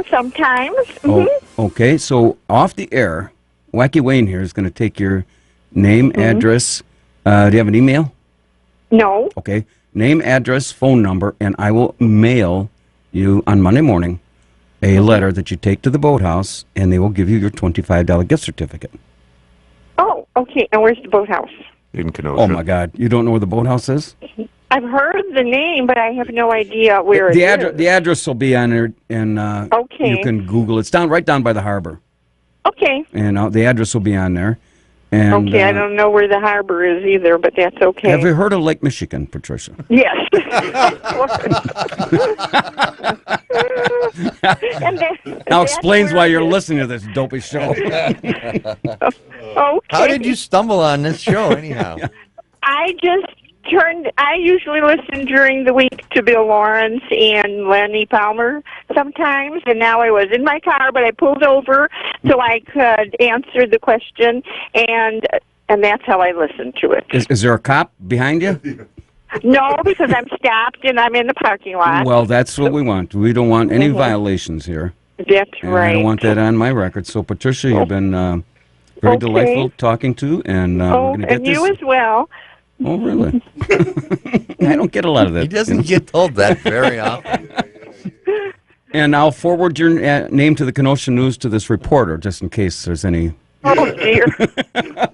S12: Sometimes.
S2: Oh, okay. So off the air, Wacky Wayne here is going to take your name, address. Do you have an email?
S12: No.
S2: Okay. Name, address, phone number, and I will mail you on Monday morning a letter that you take to the boathouse, and they will give you your $25 gift certificate.
S12: Oh, okay. And where's the boathouse?
S7: In Kenosha.
S2: Oh, my God. You don't know where the boathouse is?
S12: I've heard the name, but I have no idea where it is.
S2: The address will be on there, and you can Google it. It's right down by the harbor.
S12: Okay.
S2: And the address will be on there. And,
S12: okay, I don't know where the harbor is either, but that's okay.
S2: Have you heard of Lake Michigan, Patricia?
S12: Yes.
S2: Now explains why you're listening to this dopey show.
S12: Okay.
S6: How did you stumble on this show, anyhow?
S12: I usually listen during the week to Bill Lawrence and Lenny Palmer sometimes, and now I was in my car, but I pulled over so I could answer the question, and that's how I listened to it.
S2: Is there a cop behind you?
S12: No, because I'm stopped and I'm in the parking lot.
S2: Well, that's what we want. We don't want any violations here.
S12: That's
S2: and
S12: right.
S2: I don't want that on my record. So, Patricia, you've been very delightful talking to, and we're going to get
S12: and
S2: this.
S12: you as well.
S2: Oh, really? I don't get a lot of that.
S6: He doesn't get told that very often.
S2: And I'll forward your name to the Kenosha News to this reporter, just in case there's any...
S12: Oh, dear.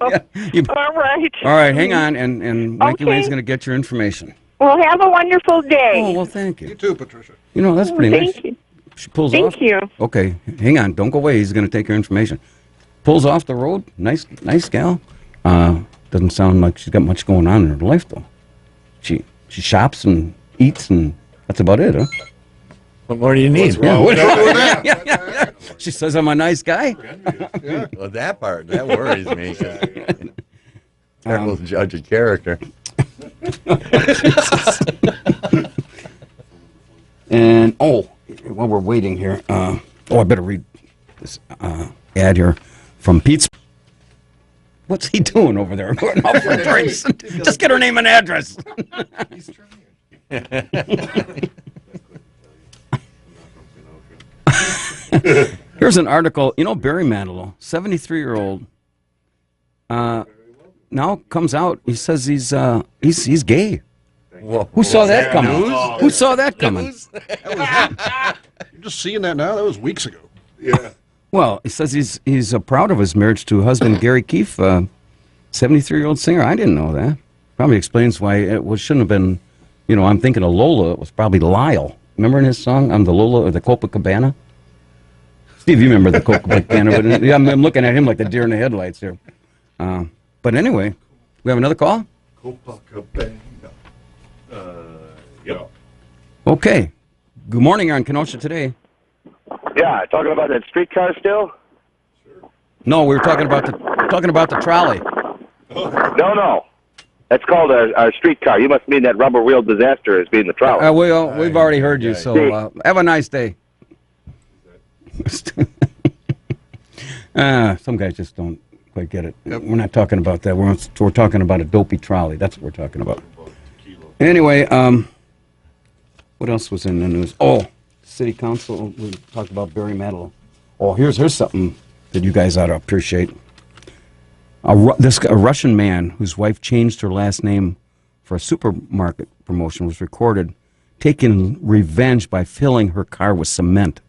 S12: All right.
S2: All right, hang on, and Mikey Wayne's going to get your information.
S12: Well, have a wonderful day.
S2: Oh, well, thank you.
S5: You too, Patricia.
S2: You know, that's pretty nice.
S12: Thank you.
S2: She pulls off.
S12: Thank you.
S2: Okay, hang on. Don't go away. He's going to take your information. Pulls off the road. Nice gal. Doesn't sound like she's got much going on in her life, though. She shops and eats, and that's about it, huh?
S6: What more do you need?
S2: Yeah. She says I'm a nice guy.
S6: Well, that part, that worries me. Terrible judge of character.
S2: And, while we're waiting here, I better read this ad here from Pete's. What's he doing over there? Going out for drinks. Just get her name and address.
S5: He's trying.
S2: Here's an article. You know, Barry Manilow, 73-year-old, now comes out. He says he's gay.
S6: Whoa.
S2: Who saw that coming? Who saw that coming?
S5: You're just seeing that now? That was weeks ago.
S4: Yeah.
S2: Well, he says he's proud of his marriage to husband Gary Keefe, 73-year-old singer. I didn't know that. Probably explains why shouldn't have been. You know, I'm thinking of Lola. It was probably Lyle. Remember in his song, "I'm the Lola" or the Copacabana? Steve, you remember the Copacabana? But yeah, I'm looking at him like the deer in the headlights here. But anyway, we have another call.
S4: Copacabana. Yeah.
S2: Okay. Good morning. You're on Kenosha Today.
S10: Yeah, talking about that streetcar still?
S2: No, we were talking about the trolley.
S10: No. That's called a streetcar. You must mean that rubber wheel disaster as being the trolley.
S2: We've already heard you, so have a nice day. Some guys just don't quite get it. Yep. We're not talking about that. We're talking about a dopey trolley. That's what we're talking about. Anyway, what else was in the news? Oh, City Council. We talked about Barry Manilow. Oh, here's something that you guys ought to appreciate. A Russian man whose wife changed her last name for a supermarket promotion was recorded taking revenge by filling her car with cement.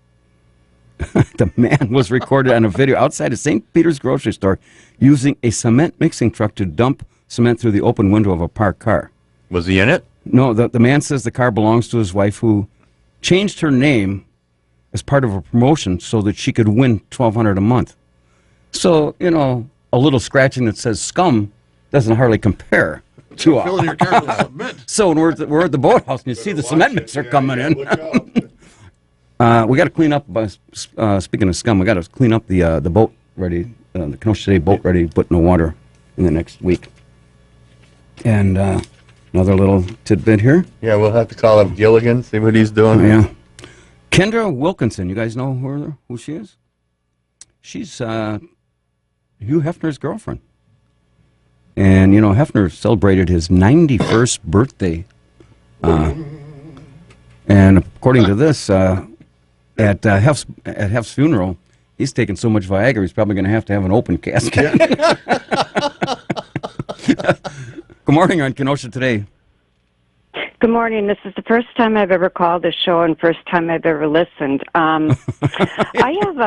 S2: The man was recorded on a video outside a St. Peter's grocery store using a cement mixing truck to dump cement through the open window of a parked car.
S6: Was he in it?
S2: No, the man says the car belongs to his wife, who changed her name as part of a promotion so that she could win $1,200 a month. So, you know, a little scratching that says scum doesn't hardly compare to a...
S5: Filling your car with cement.
S2: So when we're at the boathouse and you see the cement mixer coming in. We got to clean up, speaking of scum, we got to clean up the boat ready, the Kenosha Today boat ready to put in the water in the next week. And another little tidbit here.
S6: Yeah, we'll have to call up Gilligan, see what he's doing.
S2: Yeah. Kendra Wilkinson, you guys know who she is? She's Hugh Hefner's girlfriend. And, you know, Hefner celebrated his 91st birthday. And according to this, at Hef's funeral, he's taking so much Viagra, he's probably going to have an open casket. Good morning on Kenosha Today.
S13: Good morning. This is the first time I've ever called this show and first time I've ever listened. I have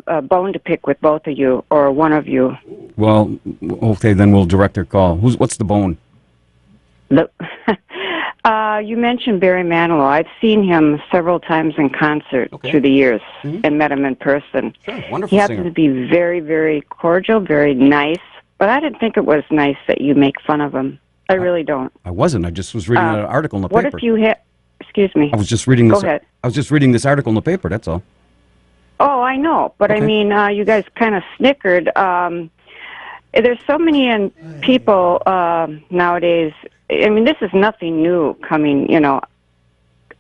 S13: a bone to pick with both of you, or one of you.
S2: Well, okay, then we'll direct their call. What's the bone?
S13: You mentioned Barry Manilow. I've seen him several times in concert through the years and met him in person.
S2: Sure, wonderful
S13: He happens
S2: singer.
S13: to be very, very cordial, very nice, but I didn't think it was nice that you make fun of him. I really don't.
S2: I wasn't. I just was reading an article in the
S13: What
S2: paper.
S13: if you Excuse me.
S2: I was just reading this.
S13: Go ahead.
S2: I was just reading this article in the paper. That's all.
S13: Oh, I know, but
S2: Okay.
S13: I mean, you guys kind of snickered. There's so many people nowadays. I mean, this is nothing new coming,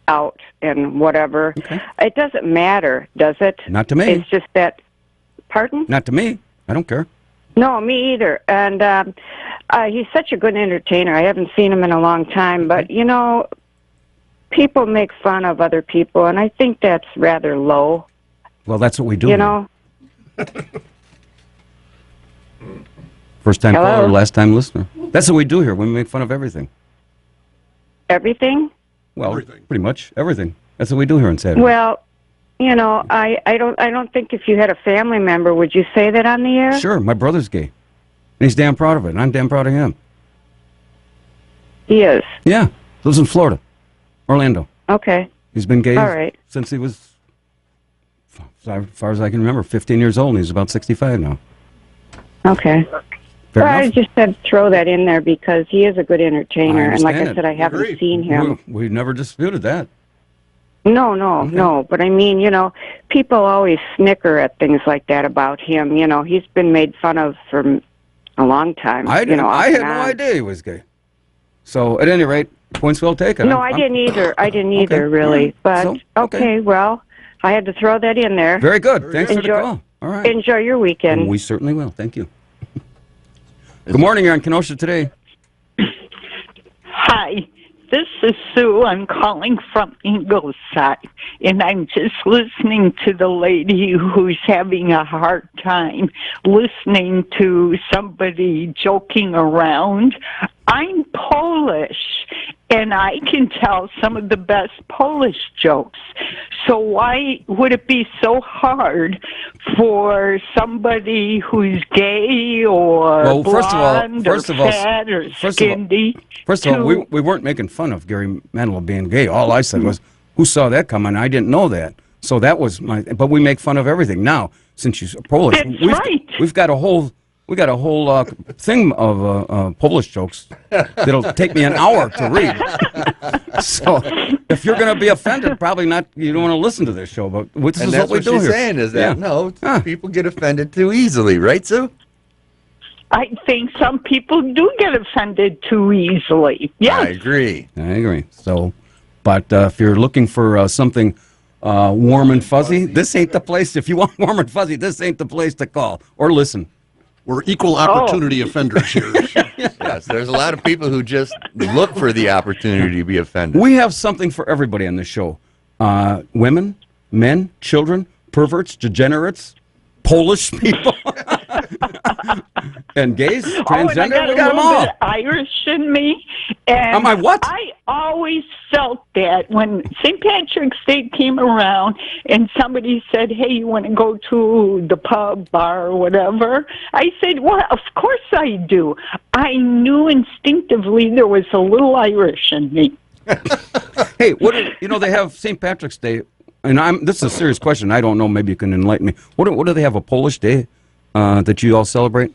S13: out and whatever.
S2: Okay.
S13: It doesn't matter, does it?
S2: Not to me.
S13: It's just that. Pardon?
S2: Not to me. I don't care.
S13: No, me either. And he's such a good entertainer. I haven't seen him in a long time, but people make fun of other people, and I think that's rather low.
S2: Well, that's what we do. First time
S13: Hello?
S2: caller, last time listener. That's what we do here. We make fun of everything.
S13: Everything?
S2: Well, pretty much everything. That's what we do here on Saturday.
S13: Well, I don't think if you had a family member, would you say that on the air?
S2: Sure, my brother's gay. And he's damn proud of it, and I'm damn proud of him.
S13: He is.
S2: Yeah, lives in Florida, Orlando.
S13: Okay.
S2: He's been gay
S13: All right.
S2: since he was, as far as I can remember, 15 years old, and he's about 65 now.
S13: Okay.
S2: Fair
S13: Well, I
S2: enough.
S13: just had to throw that in there because he is a good entertainer, and like I
S2: understand
S13: said,
S2: it.
S13: I haven't seen him.
S2: We've never disputed that.
S13: No. But I mean, people always snicker at things like that about him. He's been made fun of for a long time.
S2: I had
S13: off
S2: no
S13: and on.
S2: idea he was gay. So, at any rate, points well taken.
S13: No, I didn't either. I didn't either, really. But
S2: So,
S13: okay, well, I had to throw that in there.
S2: Very good. Thanks for the
S13: Enjoy-
S2: call. All right.
S13: Enjoy your weekend.
S2: We certainly will. Thank you. Good morning. You're on Kenosha today.
S14: Hi, this is Sue. I'm calling from Ingleside, and I'm just listening to the lady who's having a hard time listening to somebody joking around. I'm Polish, and I can tell some of the best Polish jokes. So why would it be so hard for somebody who's gay or blonde or fat or skinny?
S2: First of all, we weren't making fun of Gary Manilow being gay. All I said was, who saw that coming? I didn't know that. So that was but we make fun of everything. Now, since you're Polish, we've got a whole thing of Polish jokes that'll take me an hour to read. So if you're going to be offended, probably not. You don't want to listen to this show. But this
S6: And
S2: is
S6: that's
S2: what we
S6: what
S2: do
S6: she's
S2: here.
S6: saying is that people get offended too easily, right, Sue?
S14: I think some people do get offended too easily. Yes.
S6: I agree.
S2: I agree. So, but if you're looking for something warm and fuzzy, this ain't the place. If you want warm and fuzzy, this ain't the place to call or listen.
S5: We're equal opportunity offenders here.
S6: Yes, there's a lot of people who just look for the opportunity to be offended.
S2: We have something for everybody on this show. Women, men, children, perverts, degenerates, Polish people, and gays, transgender.
S14: And I
S2: We got
S14: got a
S2: them
S14: little
S2: all.
S14: bit Irish in me. And
S2: Am I what?
S14: I always felt that when St. Patrick's Day came around and somebody said, hey, you want to go to the pub, bar, or whatever? I said, well, of course I do. I knew instinctively there was a little Irish in me.
S2: Hey, they have St. Patrick's Day, and this is a serious question. I don't know. Maybe you can enlighten me. What do they have, a Polish day that you all celebrate?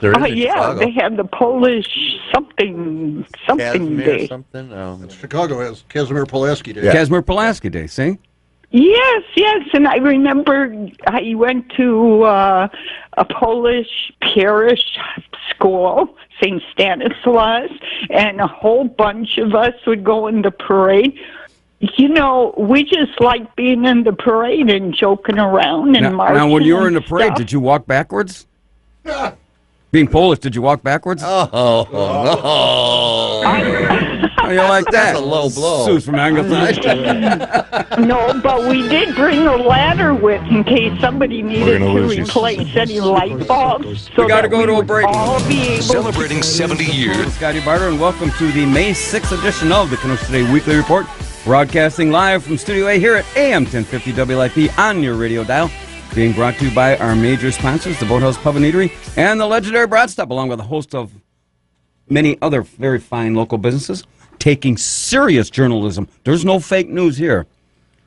S14: Yeah, they have the Polish something
S6: Casimir
S14: day.
S6: Something? No.
S5: Chicago has Casimir Pulaski Day.
S2: Yeah. Casimir Pulaski Day, see?
S14: Yes, and I remember I went to a Polish parish school, St. Stanislaus, and a whole bunch of us would go in the parade. We just like being in the parade and joking around and marching.
S2: Now, when you were in the parade,
S14: stuff.
S2: did you walk backwards? Being Polish, did you walk backwards?
S6: Oh, no.
S2: How you like that?
S6: That's a low blow.
S2: Sue's from Angleside.
S14: No, but we did bring a ladder with in case somebody needed to replace any light bulbs. So
S2: we got to go to a break.
S14: All be able
S15: Celebrating 70 years.
S2: I'm Scotty Barter, and welcome to the May 6th edition of the Kenosha Today Weekly Report, broadcasting live from Studio A here at AM 1050 WLIP on your radio dial. Being brought to you by our major sponsors, the Boathouse Pub and Eatery, and the legendary Broad Stop, along with a host of many other very fine local businesses, taking serious journalism. There's no fake news here.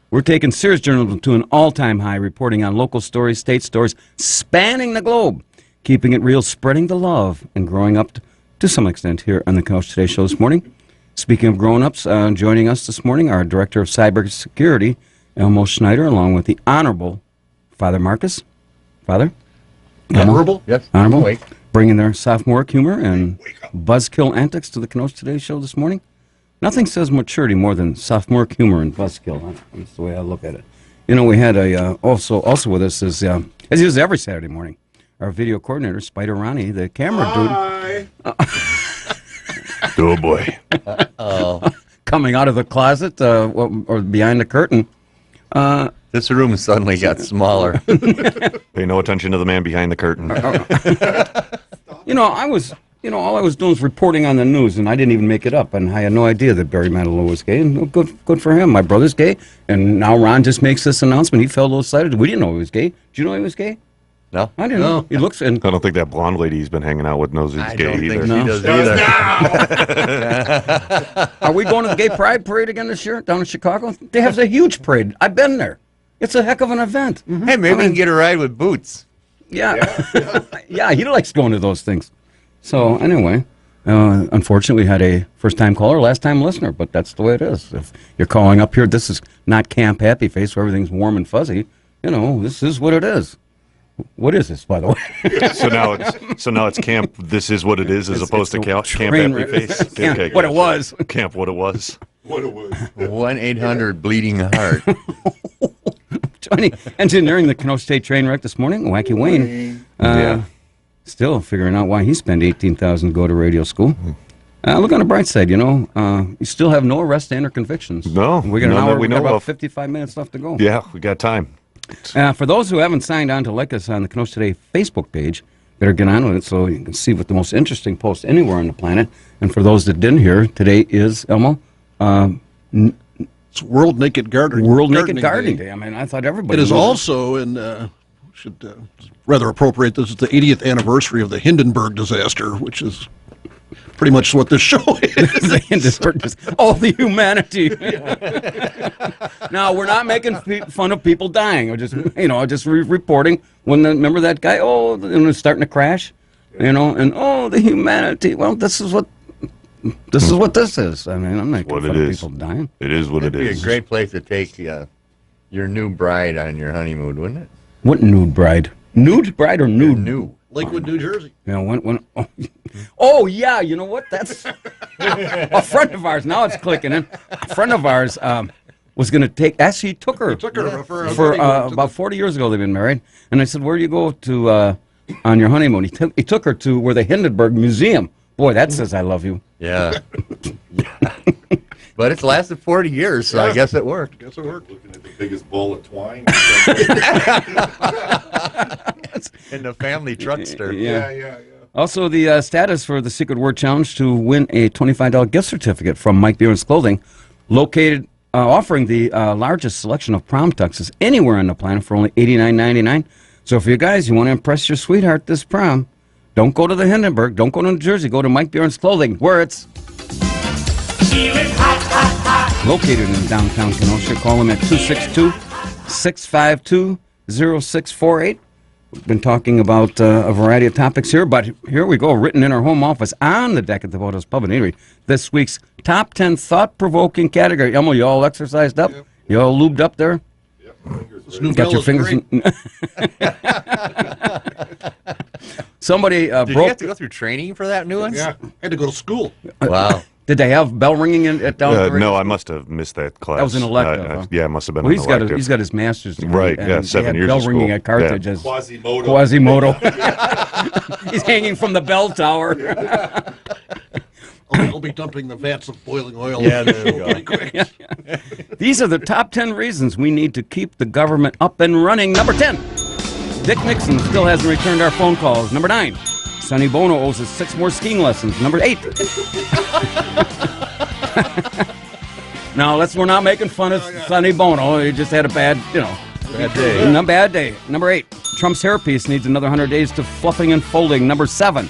S2: We're taking serious journalism to an all-time high, reporting on local stories, state stories, spanning the globe, keeping it real, spreading the love, and growing up to some extent here on the Kenosha Today Show this morning. Speaking of grown-ups, joining us this morning, our Director of Cybersecurity, Elmo Schneider, along with the Honorable Father Marcus. Father?
S6: Honorable? Yes.
S2: Honorable.
S6: Awake.
S2: Bringing their sophomoric humor and buzzkill antics to the Kenosha Today show this morning. Nothing says maturity more than sophomoric humor and buzzkill. That's the way I look at it. You know, we had also with us is, as he is every Saturday morning, our video coordinator, Spider Ronnie, the camera dude.
S7: Oh, boy.
S2: Coming out of the closet or behind the curtain.
S6: This room suddenly got smaller.
S7: Pay no attention to the man behind the curtain.
S2: All I was doing was reporting on the news, and I didn't even make it up, and I had no idea that Barry Manilow was gay, and good for him. My brother's gay, and now Ron just makes this announcement. He felt a little excited. We didn't know he was gay. Did you know he was gay?
S6: No.
S2: I didn't know. He looks...
S7: I don't think that blonde lady he's been hanging out with knows he's gay
S6: I don't
S7: either.
S6: think she does either.
S2: Are we going to the Gay Pride Parade again this year down in Chicago? They have a huge parade. I've been there. It's a heck of an event.
S6: Hey, maybe we can get a ride with Boots.
S2: Yeah. Yeah, he likes going to those things. So, anyway, unfortunately, we had a first-time caller, last-time listener, but that's the way it is. If you're calling up here, this is not Camp Happy Face where everything's warm and fuzzy. You know, this is what it is. What is this, by the way?
S7: So now it's camp. This is what it is, as opposed to camp happy face.
S2: Okay, what it was.
S7: Camp. What it was.
S6: 1-800-BLEEDING-HEART.
S2: Johnny, engineering the Kenosha State train wreck this morning. Wacky Wayne. Still figuring out why he spent $18,000 to go to radio school. Look on the bright side, you still have no arrests and or convictions.
S7: No,
S2: we got an hour.
S7: We
S2: got
S7: know
S2: about
S7: of.
S2: 55 minutes left to go.
S7: Yeah, we got time.
S2: For those who haven't signed on to like us on the Kenosha Today Facebook page, better get on with it so you can see what the most interesting post anywhere on the planet. And for those that didn't hear, today is, Elmo,
S5: it's World Naked Gardening
S2: Naked Gardening Day. I mean, I thought everybody...
S5: It is also, rather appropriate, this is the 80th anniversary of the Hindenburg disaster, which is pretty much what this show is.
S2: The Hindenburg the humanity. Now, we're not making fun of people dying. We're just, reporting when remember that guy? And it was starting to crash, and the humanity. Well, this is what this is. I mean, I'm not making fun of people dying.
S7: It is what it is.
S6: It'd be a great place to take your new bride on your honeymoon, wouldn't it?
S2: What nude bride? Nude bride or nude?
S6: New.
S5: Lakewood, New Jersey.
S2: Yeah, you know what? That's a friend of ours. Now it's clicking in. A friend of ours was going to take. Actually, he took her for about 40 years ago. They've been married, and I said, "Where do you go to on your honeymoon?" He took her to where the Hindenburg Museum. Boy, that says I love you.
S6: Yeah. But it's lasted 40 years, so I guess it worked.
S4: Looking at the biggest bowl of twine.
S6: In the family truckster.
S2: Yeah. Also, the status for the Secret Word Challenge to win a $25 gift certificate from Mike Buren's Clothing, located, offering the largest selection of prom tuxes anywhere on the planet for only $89.99. So if you guys, you want to impress your sweetheart this prom, don't go to the Hindenburg, don't go to New Jersey, go to Mike Buren's Clothing, where it's located in downtown Kenosha. Call them at 262-652-0648. We've been talking about a variety of topics here, but here we go, written in our home office on the deck at the Boato's Pub and Eatery. This week's top 10 thought-provoking category. Elmo, you all exercised up? Yep. You all lubed up there?
S5: Yep.
S2: Got your fingers in... Somebody
S6: Did you have to go through training for that nuance?
S5: Yeah, I had to go to school.
S6: Wow.
S2: Did they have bell ringing at down?
S7: No, I must have missed that class.
S2: That was an elective. Huh?
S7: Yeah, it must have been
S2: an
S7: elective.
S2: He's got his master's degree.
S7: Right, yeah, 7 years
S2: bell
S7: of
S2: ringing
S7: school.
S2: at Carthage as
S4: Quasimodo.
S2: He's hanging from the bell tower.
S5: I'll be dumping the vats of boiling oil.
S6: Yeah, there we go.
S2: These are the top 10 reasons we need to keep the government up and running. Number 10, Dick Nixon still hasn't returned our phone calls. Number 9, Sonny Bono owes us 6 more skiing lessons. Number 8. Now, we're not making fun of Sonny Bono. He just had a bad day. Bad day. Number 8, Trump's hairpiece needs another 100 days to fluffing and folding. Number 7,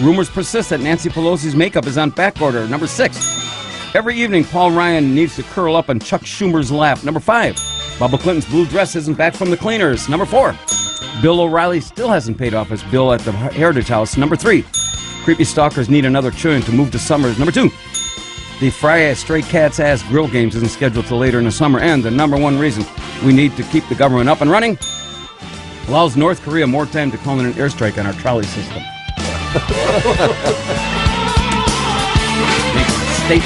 S2: rumors persist that Nancy Pelosi's makeup is on back order. Number 6, every evening Paul Ryan needs to curl up on Chuck Schumer's lap. Number 5, Bubba Clinton's blue dress isn't back from the cleaners. Number 4, Bill O'Reilly still hasn't paid off his bill at the Heritage House. Number 3, creepy stalkers need another churn to move to Summers. Number 2, the Friday Stray Cats Ass Grill Games isn't scheduled till later in the summer, and the number one reason we need to keep the government up and running allows North Korea more time to call in an airstrike on our trolley system. State.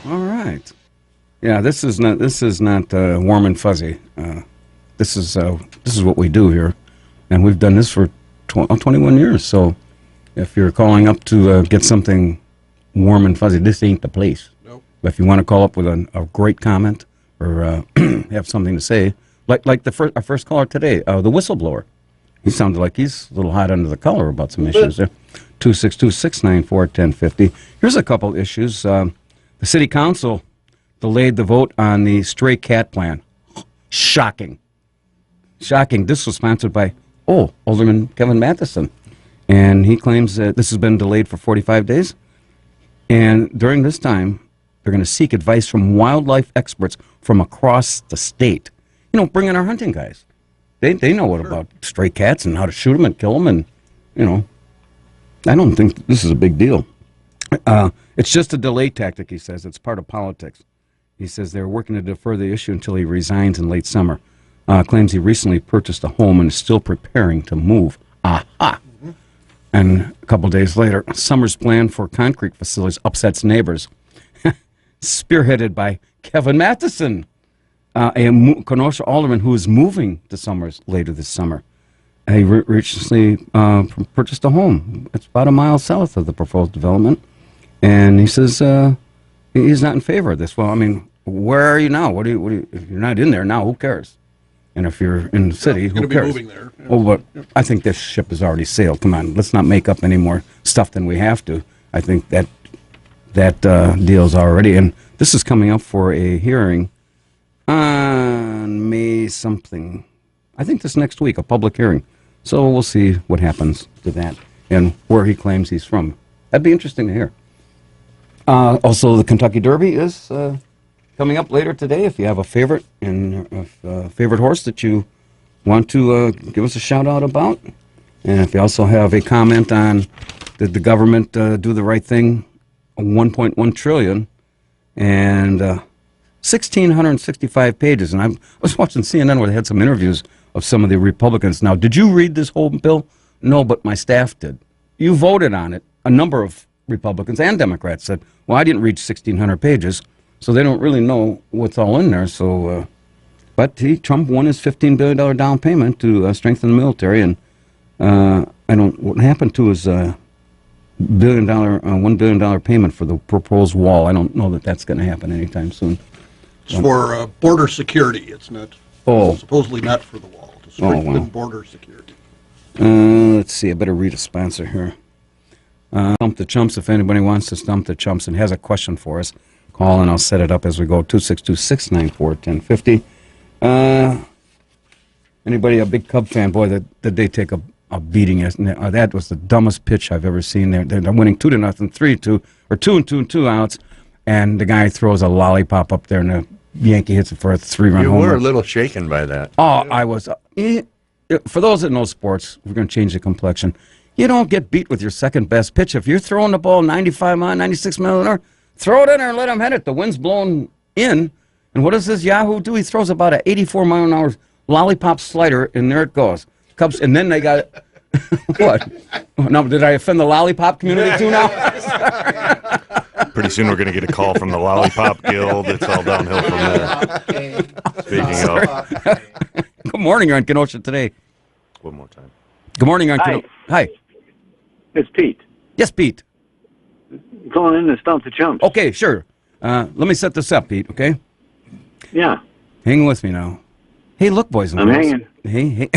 S2: All right. Yeah, this is not warm and fuzzy. This is what we do here, and we've done this for 21 years. So, if you're calling up to get something warm and fuzzy, this ain't the place. Nope. But if you want to call up with a great comment or have something to say, like our first caller today, the whistleblower, he sounded like he's a little hot under the collar about some issues there. 262-694-1050. Here's a couple issues. The city council delayed the vote on the stray cat plan. Shocking. This was sponsored by Alderman Kevin Matheson, and he claims that this has been delayed for 45 days. And during this time, they're going to seek advice from wildlife experts from across the state. You know, bring in our hunting guys. They know what about stray cats and how to shoot them and kill them, and you know, I don't think this is a big deal. It's just a delay tactic, he says. It's part of politics. He says they're working to defer the issue until he resigns in late summer. Claims he recently purchased a home and is still preparing to move. Aha! And a couple days later, Summer's plan for concrete facilities upsets neighbors. Spearheaded by Kevin Matheson, a Kenosha alderman who is moving to Summers later this summer. He recently purchased a home. It's about a mile south of the proposed development. And he says he's not in favor of this. Well, I mean, where are you now? What do you, if you're not in there now, who cares? And if you're in the city, who cares? Moving there. Yeah. Oh, but I think this ship has already sailed. Come on, let's not make up any more stuff than we have to. I think that deal's already, and this is coming up for a hearing on May something. I think this next week, a public hearing. So we'll see what happens to that and where he claims he's from. That'd be interesting to hear. Also, the Kentucky Derby is coming up later today. If you have a favorite and a favorite horse that you want to give us a shout out about, and if you also have a comment on did the government do the right thing, 1.1 trillion and 1,665 pages. And I was watching CNN where they had some interviews of some of the Republicans. Now, did you read this whole bill? No, but my staff did. You voted on it. A number of Republicans and Democrats said, well, I didn't read 1,600 pages. So they don't really know what's all in there. So, but Trump won his $15 billion down payment to strengthen the military, and what happened to his $1 billion payment for the proposed wall? I don't know that that's going to happen anytime soon.
S5: It's for border security. It's not supposedly not for the wall. To strengthen border security.
S2: Let's see. I better read a sponsor here. Stump the Chumps. If anybody wants to stump the Chumps and has a question for us, call and I'll set it up as we go. 262-694-1050. Anybody a big Cub fan? Boy, did they take a beating. That was the dumbest pitch I've ever seen. They're winning 2-0, 3-2, or 2 outs, and the guy throws a lollipop up there, and the Yankee hits it for a 3-run
S6: You
S2: homer.
S6: were a little shaken by that.
S2: Oh, I was. For those that know sports, we're going to change the complexion. You don't get beat with your second best pitch. If you're throwing the ball 95 miles, 96 miles an hour, throw it in there and let him hit it. The wind's blowing in. And what does this Yahoo do? He throws about an 84 mile an hour lollipop slider, and there it goes. Cubs, and then they got what? No, did I offend the lollipop community too now?
S7: Pretty soon we're going to get a call from the Lollipop Guild. It's all downhill from there. Speaking of.
S2: Good morning, you're on Kenosha Today.
S7: One more time.
S2: Good morning, you're on Kenosha. Hi.
S10: It's Pete.
S2: Yes, Pete.
S10: Calling in to stump the chumps.
S2: Okay, sure. Let me set this up, Pete, okay?
S10: Yeah.
S2: Hang with me now. Hey, look, boys and girls.
S10: I'm hanging.
S2: Hey.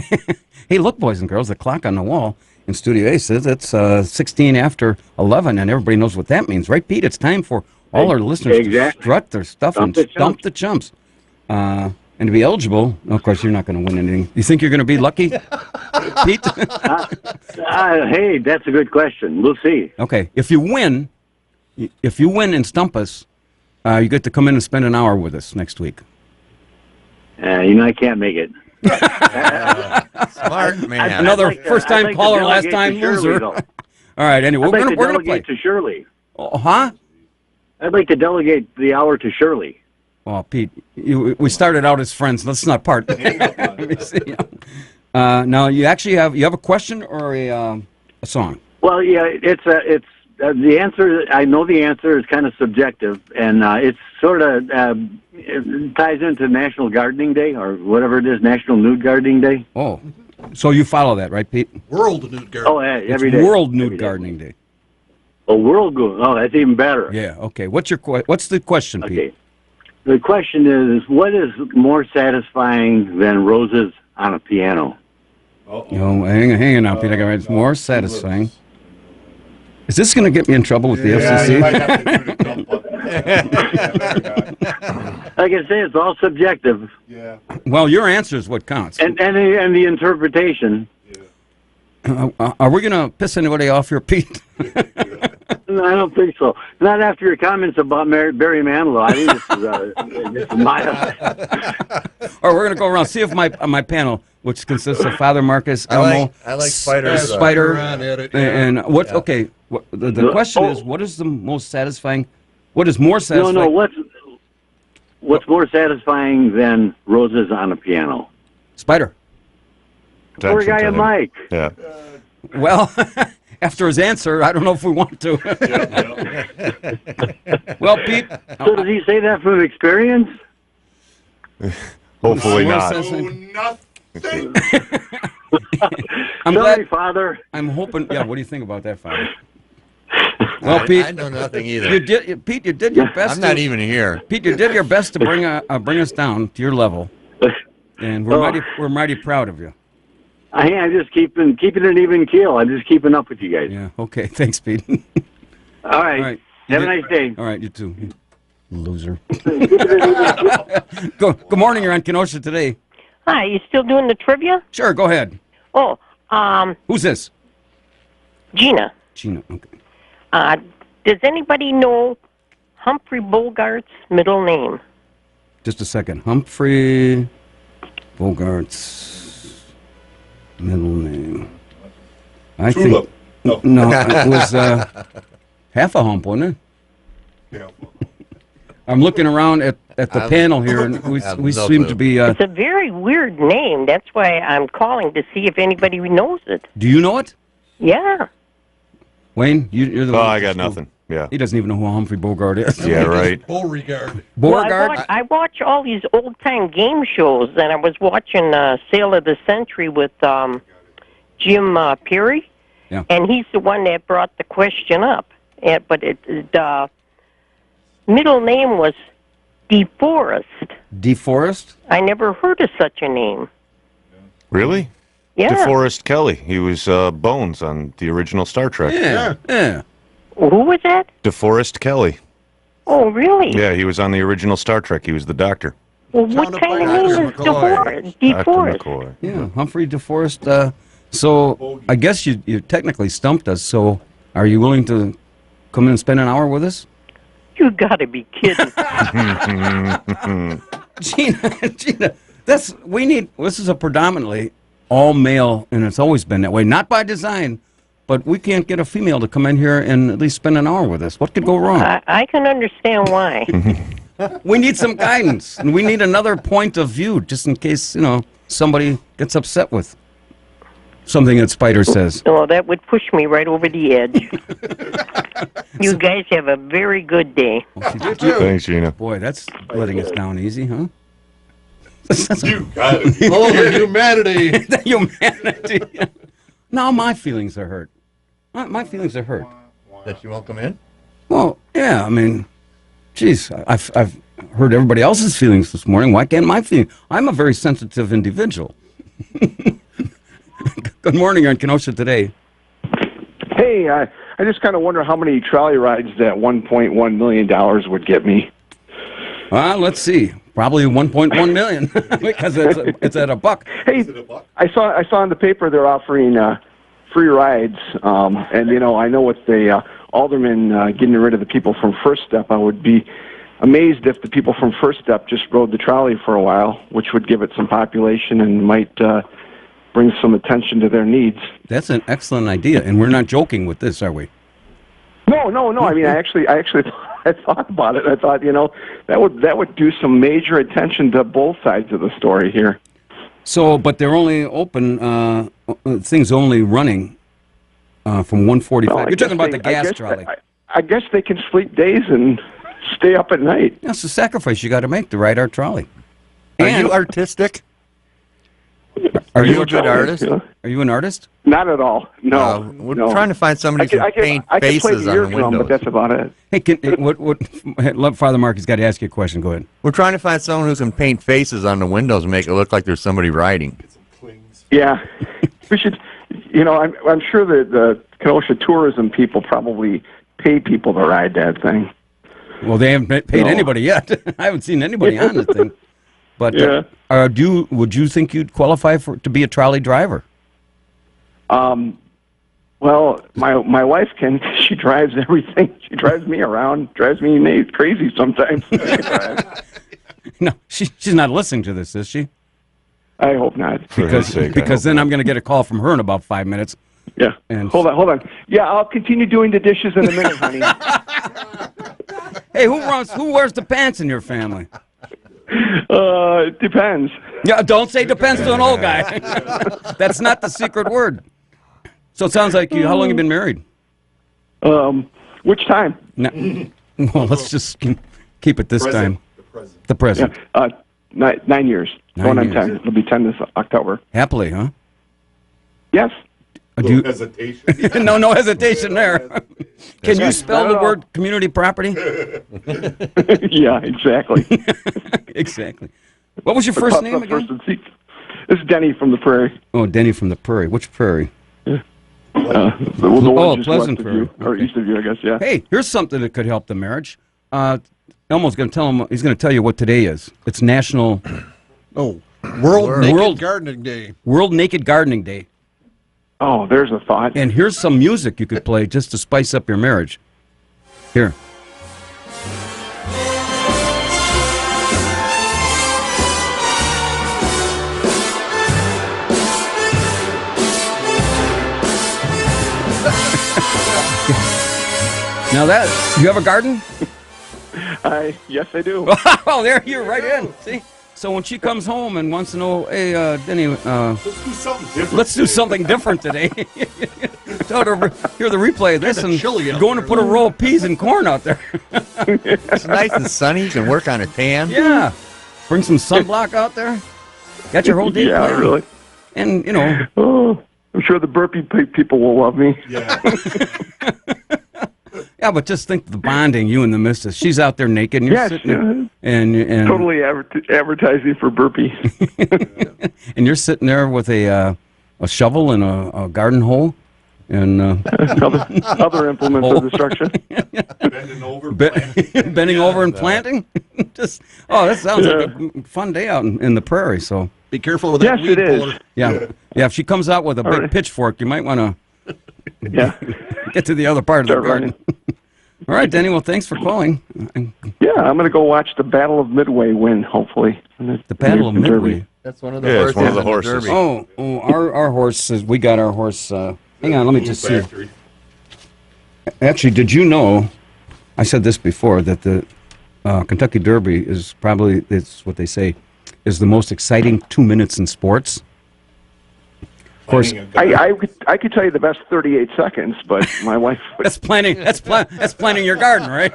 S2: Hey, look, boys and girls, the clock on the wall in Studio A says it's 16 after 11, and everybody knows what that means, right, Pete? It's time for all our listeners to strut their stuff and stump the chumps. And to be eligible, of course, you're not going to win anything. You think you're going to be lucky, Pete?
S10: Hey, that's a good question. We'll see.
S2: Okay, if you win and stump us, You get to come in and spend an hour with us next week.
S10: I can't make it.
S6: Smart man.
S2: Another first-time caller, last-time loser. All right, anyway, we're going to play.
S10: To Shirley.
S2: Oh, huh?
S10: I'd like to delegate the hour to Shirley.
S2: Oh, Pete, we started out as friends. Let's not part. Let me see. Now, you actually have a question or a song?
S10: Well, yeah, it's the answer. I know the answer is kind of subjective, and it's sort of it ties into National Gardening Day or whatever it is, National Nude Gardening Day.
S2: Oh, so you follow that, right, Pete?
S5: World Nude Gardening.
S10: Oh, yeah, every day.
S2: World Nude Gardening Day.
S10: Oh, World Nude. Oh, that's even better.
S2: Yeah. Okay. What's the question, Pete?
S10: Okay. The question is, what is more satisfying than roses on a piano?
S2: Hang on now, Pete. It's more satisfying. Is this going to get me in trouble with the FCC?
S10: You might have to do the like I say, it's all subjective.
S5: Yeah.
S2: Well, your answer is what counts.
S10: And the interpretation.
S2: Are we going to piss anybody off here, Pete?
S10: No, I don't think so. Not after your comments about Barry Manilow. I think this is my...
S2: All right, we're going to go around, see if my panel, which consists of Father Marcus, Elmo,
S6: I like Spider's
S2: Spider, and what?
S10: Yeah.
S2: Okay, the question is, what is the most satisfying? What is more satisfying?
S10: No, what's more satisfying than roses on a piano?
S2: Spider.
S10: Poor guy and Mike.
S7: Yeah.
S2: Well, after his answer, I don't know if we want to. Well, Pete.
S10: So does he say that from experience?
S7: Hopefully not.
S5: Nothing.
S2: I'm
S10: Sorry,
S2: glad,
S10: Father.
S2: I'm hoping. Yeah, what do you think about that, Father? Well, Pete,
S6: I know nothing either.
S2: Pete, you did your best.
S6: I'm not even here.
S2: Pete, you did your best to bring us down to your level, and we're mighty proud of you.
S10: I'm just keeping an even keel. I'm just keeping up with you guys.
S2: Yeah. Okay. Thanks, Pete.
S10: All right. Have a nice day.
S2: All right. You too. Loser. Good morning. You're on Kenosha today.
S15: Hi. You still doing the trivia?
S2: Sure. Go ahead.
S15: Oh.
S2: Who's this?
S15: Gina.
S2: Gina. Okay.
S15: Does anybody know Humphrey Bogart's middle name?
S2: Just a second. Humphrey Bogart's middle name. I think. No, it was half a hump, wasn't it?
S5: Yeah.
S2: I'm looking around at the panel here, and we seem to be.
S15: It's a very weird name. That's why I'm calling to see if anybody knows it.
S2: Do you know it?
S15: Yeah.
S2: Wayne, you're the one.
S7: I got nothing. Yeah.
S2: He doesn't even know who Humphrey Bogart is.
S7: Yeah, right.
S5: Beauregard.
S15: Well, I watch all these old-time game shows, and I was watching Sale of the Century with Jim Peary, and he's the one that brought the question up. But the middle name was DeForest.
S2: DeForest?
S15: I never heard of such a name.
S7: Really?
S15: Yeah.
S7: DeForest Kelly. He was Bones on the original Star Trek.
S2: Yeah.
S15: Who was that?
S7: DeForest Kelly.
S15: Oh, really?
S7: Yeah, he was on the original Star Trek. He was the Doctor.
S15: Well, what kind of name is DeForest?
S7: McCoy.
S2: Yeah, Humphrey DeForest. So I guess you technically stumped us. So are you willing to come in and spend an hour with us?
S15: You gotta be kidding.
S2: Gina, this is a predominantly all male, and it's always been that way. Not by design, but we can't get a female to come in here and at least spend an hour with us. What could go wrong?
S15: I can understand why.
S2: We need some guidance, and we need another point of view, just in case somebody gets upset with something that Spider says.
S15: Oh, that would push me right over the edge. You guys have a very good day.
S7: Thanks, Gina.
S2: Boy, that's letting us down easy, huh?
S5: You got it. Oh, the humanity.
S2: The humanity. Now my feelings are hurt. My feelings are hurt.
S6: That you won't come in?
S2: Well, yeah, I mean, geez, I've heard everybody else's feelings this morning. Why can't my feelings? I'm a very sensitive individual. Good morning, you're on Kenosha today.
S16: Hey, I just kind of wonder how many trolley rides that $1.1 million would get me.
S2: Let's see. Probably 1.1 million because it's at $1.
S16: Hey, I saw in the paper they're offering free rides, and I know with the alderman getting rid of the people from First Step, I would be amazed if the people from First Step just rode the trolley for a while, which would give it some population and might bring some attention to their needs.
S2: That's an excellent idea, and we're not joking with this, are we?
S16: No. I mean, I actually I thought about it. I thought, that would do some major attention to both sides of the story here.
S2: So, but they're only open. Things only running from 1:45.
S16: Well,
S2: You're talking about the gas trolley.
S16: I guess they can sleep days and stay up at night.
S2: That's a sacrifice you got to make to ride our trolley.
S6: Are you artistic?
S2: Are you
S6: a good artist?
S2: Are you an artist?
S16: Not at all. No.
S6: We're trying to find somebody who can paint faces on the windows.
S16: But that's about it.
S2: Hey, Father Mark has got to ask you a question. Go ahead.
S6: We're trying to find someone who can paint faces on the windows and make it look like there's somebody riding.
S16: Yeah. We should, I'm sure that the Kenosha tourism people probably pay people to ride that thing.
S2: Well, they haven't paid anybody yet. I haven't seen anybody on the thing. But would you think you'd qualify to be a trolley driver?
S16: Well, my wife can. She drives everything. She drives me around. Drives me crazy sometimes.
S2: No, she's not listening to this, is she?
S16: I hope not.
S2: Because then I'm going to get a call from her in about 5 minutes.
S16: Yeah.
S2: And
S16: hold on. Yeah, I'll continue doing the dishes in a minute, honey.
S2: Hey, who wears the pants in your family?
S16: It depends.
S2: Yeah, don't say depends to an old guy. That's not the secret word. So it sounds like how long you been married?
S16: Which time?
S2: No, well, let's just keep it this time. The present.
S16: Yeah, 9 years.
S2: 9
S16: on
S2: years.
S16: 10. It'll be 10 this October.
S2: Happily, huh?
S16: Yes.
S4: No hesitation.
S2: No hesitation there. Can you spell the word community property?
S16: Yeah, exactly.
S2: Exactly. What was your first name again?
S16: This is Denny from the Prairie.
S2: Oh, Denny from the Prairie. Which Prairie?
S16: The one just
S2: Pleasant
S16: west of you, or east of you, I guess. Yeah.
S2: Hey, here's something that could help the marriage. Elmo's going to tell him. He's going to tell you what today is. It's National.
S5: World Naked Gardening Day.
S2: World Naked Gardening Day.
S16: Oh, there's a thought.
S2: And here's some music you could play just to spice up your marriage. Here. Now you have a garden?
S16: Yes, I do.
S2: Oh, there you're right in. See? So when she comes home and wants to know, hey, Denny,
S4: let's do something different.
S2: Let's do something different today. Tell her to hear the replay of this and going to put a row of peas and corn out there.
S6: It's nice and sunny. You can work on a tan.
S2: Yeah. Bring some sunblock out there. Got your whole day
S16: Yeah,
S2: planned.
S16: really.
S2: And,
S16: Oh, I'm sure the burpee people will love me.
S4: Yeah.
S2: Yeah, but just think the bonding, you and the missus. She's out there naked, and you're sitting there, and
S16: totally advertising for burpee.
S2: And you're sitting there with a shovel and a garden hoe, and
S16: other implements of destruction.
S2: Bending over and planting. That sounds like a fun day out in the prairie. So
S5: be careful with that weed puller.
S2: Yeah. If she comes out with a big pitchfork, you might want to get to the other part of the garden. All right, Denny. Well, thanks for calling.
S16: Yeah, I'm going to go watch the Battle of Midway win, hopefully.
S2: The Battle of Midway.
S6: That's one of the horses.
S7: It's one of the horses.
S2: Our horse is. We got our horse. Hang on, let me just see. Actually, did you know? I said this before that the Kentucky Derby is probably, it's what they say, is the most exciting 2 minutes in sports. Of course,
S16: I could tell you the best 38 seconds, but my wife.
S2: That's planning your garden, right?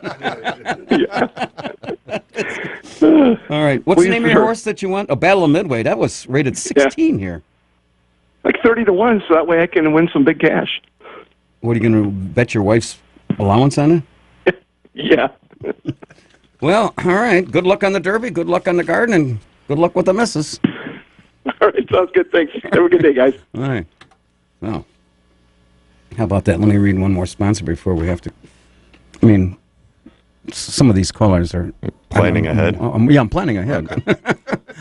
S2: All right. What's the name of your horse that you want? Battle of Midway. That was rated 16 here.
S16: Like 30-1, so that way I can win some big cash.
S2: What are you going to bet your wife's allowance on it?
S16: Yeah.
S2: Well, all right. Good luck on the Derby. Good luck on the garden, and good luck with the missus.
S16: All right, sounds good. Thanks. Have a good day, guys.
S2: All right. Well, how about that? Let me read one more sponsor before we have to. I mean, some of these callers are
S7: planning ahead.
S2: Yeah, I'm planning ahead.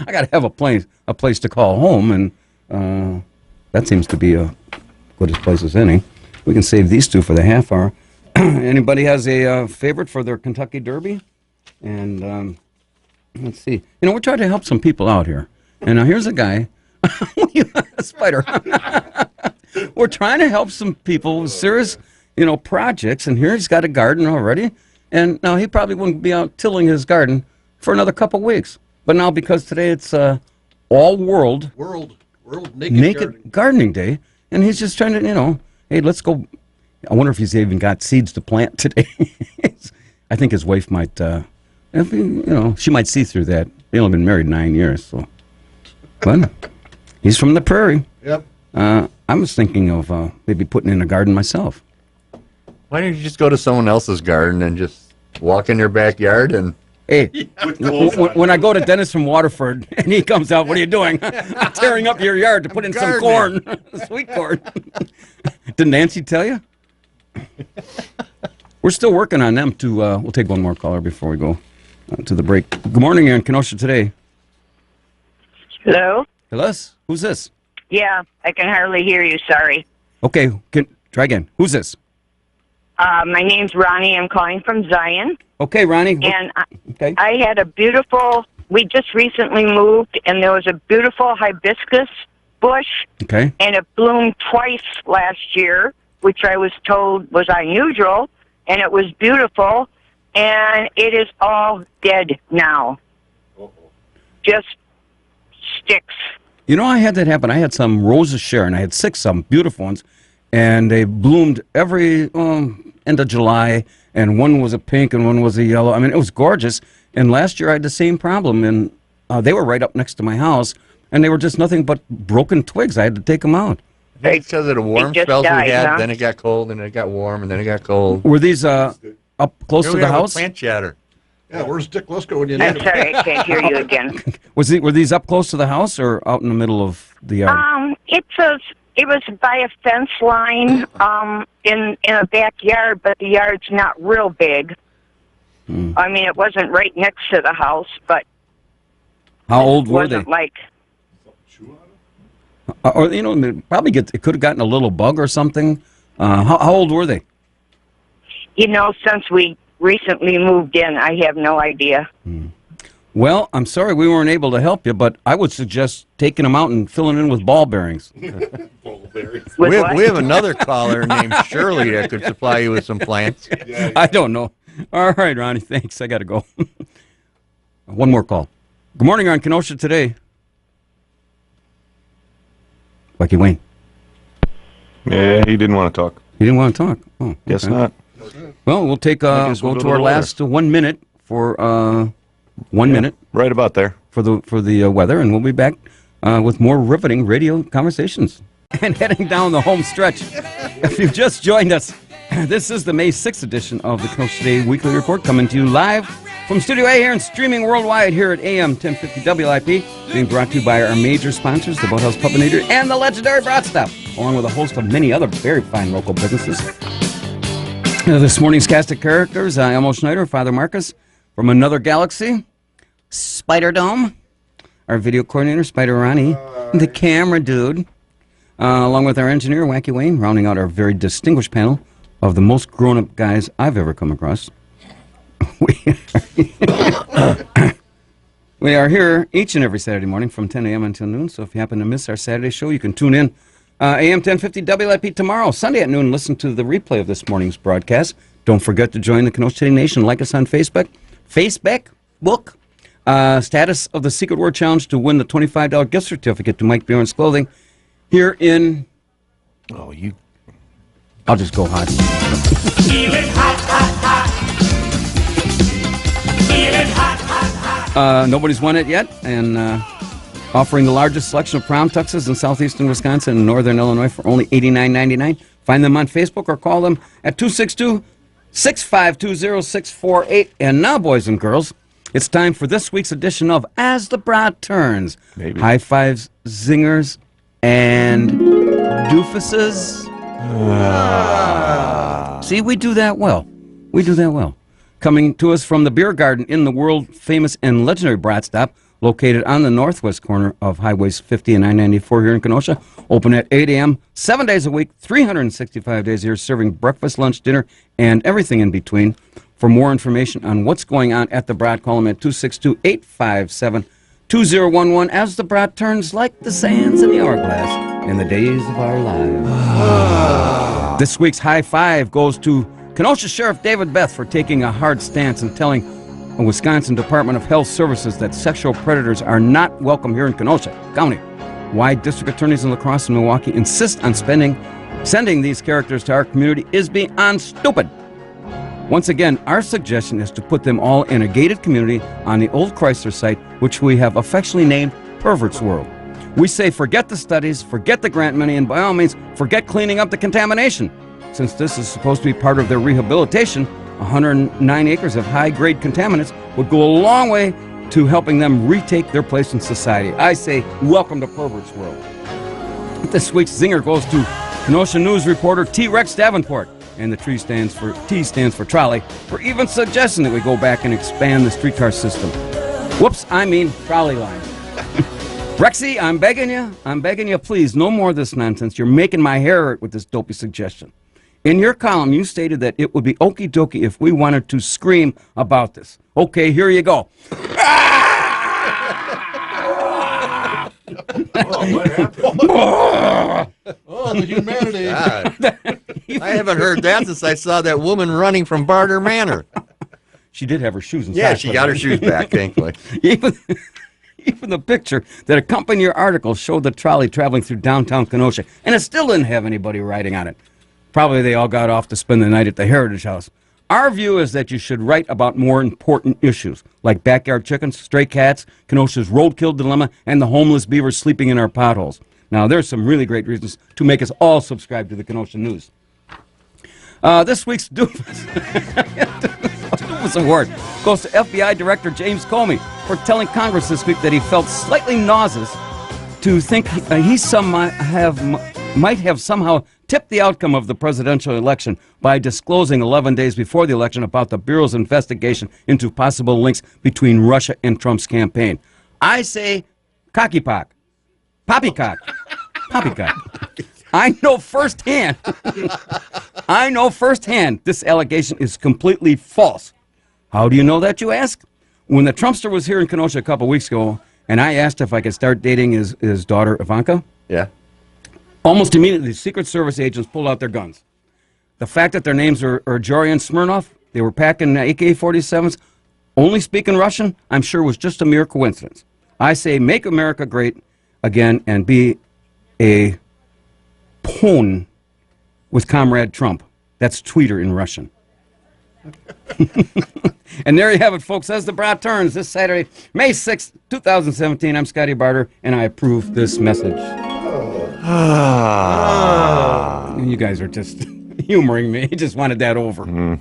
S2: I got to have a place to call home, and that seems to be a good as place as any. We can save these two for the half hour. Anybody has a favorite for their Kentucky Derby? And let's see. We're trying to help some people out here. And now here's a guy, Spider. We're trying to help some people with serious, projects. And here he's got a garden already. And now he probably wouldn't be out tilling his garden for another couple weeks. But now because today it's all World Naked Gardening Day, and he's just trying to, hey, let's go. I wonder if he's even got seeds to plant today. I think his wife might, she might see through that. They've only been married 9 years, so. But he's from the prairie.
S5: Yep.
S2: I was thinking of maybe putting in a garden myself.
S6: Why don't you just go to someone else's garden and just walk in their backyard and...
S2: Hey, when I go to Dennis from Waterford and he comes out, what are you doing? I'm tearing up your yard to put in some corn, sweet corn. Didn't Nancy tell you? We're still working on them to, we'll take one more caller before we go to the break. Good morning, you're in Kenosha today.
S17: Hello?
S2: Hello? Who's this?
S17: Yeah, I can hardly hear you, sorry.
S2: Okay, try again. Who's this?
S17: My name's Ronnie. I'm calling from Zion.
S2: Okay, Ronnie.
S17: And I had a beautiful, we just recently moved, and there was a beautiful hibiscus bush.
S2: Okay.
S17: And it bloomed twice last year, which I was told was unusual, and it was beautiful, and it is all dead now. Just sticks.
S2: I had that happen. I had some Roses Sharon. I had 6 of them, beautiful ones, and they bloomed every end of July, and one was a pink and one was a yellow. I mean, it was gorgeous. And last year I had the same problem, and they were right up next to my house, and they were just nothing but broken twigs. I had to take them out.
S6: It's because of the warm spells we had, then it got cold, and then it got warm, and then it got cold.
S2: Were these up close to the house?
S6: Plant chatter.
S5: Yeah, where's Dick Lisko when you
S17: I'm
S5: need him?
S17: sorry, I can't hear you again.
S2: Were these up close to the house or out in the middle of the yard?
S17: It was by a fence line in a backyard, but the yard's not real big. I mean, it wasn't right next to the house, but
S2: how old were they?
S17: Wasn't like
S2: or probably it could have gotten a little bug or something. How old were they?
S17: Since we recently moved in, I have no idea.
S2: Well, I'm sorry we weren't able to help you, but I would suggest taking them out and filling in with ball bearings.
S6: We have another caller named Shirley that could supply you with some plants.
S2: I don't know. All right, Ronnie, thanks. I got to go. One more call. Good morning, you're on Kenosha today. Wacky Wayne.
S7: Yeah, he didn't want to talk.
S2: He didn't want to talk? Oh,
S7: Guess
S2: okay.
S7: not.
S2: Well, we'll take go to our last 1 minute for 1 minute.
S7: Right about there.
S2: For the weather, and we'll be back with more riveting radio conversations. And heading down the home stretch, if you've just joined us, this is the May 6th edition of the Kenosha Today Weekly Report, coming to you live from Studio A here and streaming worldwide here at AM 1050 WIP, being brought to you by our major sponsors, the Boathouse Pub and Eatery and the legendary Brat Stop, along with a host of many other very fine local businesses. This morning's cast of characters, Elmo Schneider, Father Marcus, from another galaxy, Spider Dome, our video coordinator, Spider Ronnie, the camera dude, along with our engineer, Wacky Wayne, rounding out our very distinguished panel of the most grown-up guys I've ever come across. We are here each and every Saturday morning from 10 a.m. until noon, so if you happen to miss our Saturday show, you can tune in AM 1050 WIP tomorrow, Sunday at noon, listen to the replay of this morning's broadcast. Don't forget to join the Kenosha City Nation. Like us on Facebook. Status of the Secret Word Challenge to win the $25 gift certificate to Mike Bjorn's Clothing here in...
S7: Oh, you...
S2: I'll just go hot.
S18: Feeling hot, hot, hot. Feeling hot, hot, hot.
S2: Nobody's won it yet, and offering the largest selection of prom tuxes in southeastern Wisconsin and northern Illinois for only $89.99. Find them on Facebook or call them at 262-652-0648. And now, boys and girls, it's time for this week's edition of As the Brat Turns.
S7: Maybe.
S2: High fives, zingers, and doofuses. See, we do that well. We do that well. Coming to us from the beer garden in the world-famous and legendary Brat Stop, located on the northwest corner of Highways 50 and I-94 here in Kenosha. Open at 8 a.m., 7 days a week, 365 days a year, serving breakfast, lunch, dinner, and everything in between. For more information on what's going on at the Brat, call them at 262-857-2011 as the Brat turns like the sands in the hourglass in the days of our lives. This week's high five goes to Kenosha Sheriff David Beth for taking a hard stance and telling the Wisconsin Department of Health Services that sexual predators are not welcome here in Kenosha County. Why district attorneys in La Crosse and Milwaukee insist on sending these characters to our community is beyond stupid. Once again, our suggestion is to put them all in a gated community on the old Chrysler site, which we have affectionately named Pervert's World. We say forget the studies, forget the grant money, and by all means, forget cleaning up the contamination. Since this is supposed to be part of their rehabilitation, 109 acres of high-grade contaminants would go a long way to helping them retake their place in society. I say, welcome to Pervert's World. This week's zinger goes to Kenosha News reporter T. Rex Davenport, and the T stands for trolley, for even suggesting that we go back and expand the streetcar system. Whoops, I mean trolley line. Rexy, I'm begging you, please, no more of this nonsense. You're making my hair hurt with this dopey suggestion. In your column, you stated that it would be okie dokie if we wanted to scream about this. Okay, here you go.
S5: Oh, what happened? Oh, the humanity.
S6: I haven't heard that since I saw that woman running from Barter Manor.
S2: She did have her shoes inside.
S6: Yeah, she got her shoes back, thankfully.
S2: Even the picture that accompanied your article showed the trolley traveling through downtown Kenosha, and it still didn't have anybody riding on it. Probably they all got off to spend the night at the Heritage House. Our view is that you should write about more important issues, like backyard chickens, stray cats, Kenosha's roadkill dilemma, and the homeless beavers sleeping in our potholes. Now, there's some really great reasons to make us all subscribe to the Kenosha News. This week's Doofus Award goes to FBI Director James Comey for telling Congress this week that he felt slightly nauseous to think he might have somehow tipped the outcome of the presidential election by disclosing 11 days before the election about the Bureau's investigation into possible links between Russia and Trump's campaign. I say cocky-pock. Poppycock. Poppycock. I know firsthand this allegation is completely false. How do you know that, you ask? When the Trumpster was here in Kenosha a couple weeks ago, and I asked if I could start dating his daughter, Ivanka.
S6: Yeah.
S2: Almost immediately, the Secret Service agents pulled out their guns. The fact that their names are Jory and Smirnov, they were packing AK-47s, only speaking Russian, I'm sure was just a mere coincidence. I say make America great again and be a pawn with Comrade Trump. That's tweeter in Russian. And there you have it, folks. As the Brat turns this Saturday, May 6th, 2017, I'm Scotty Barter, and I approve this message. You guys are just humoring me. You just wanted that over.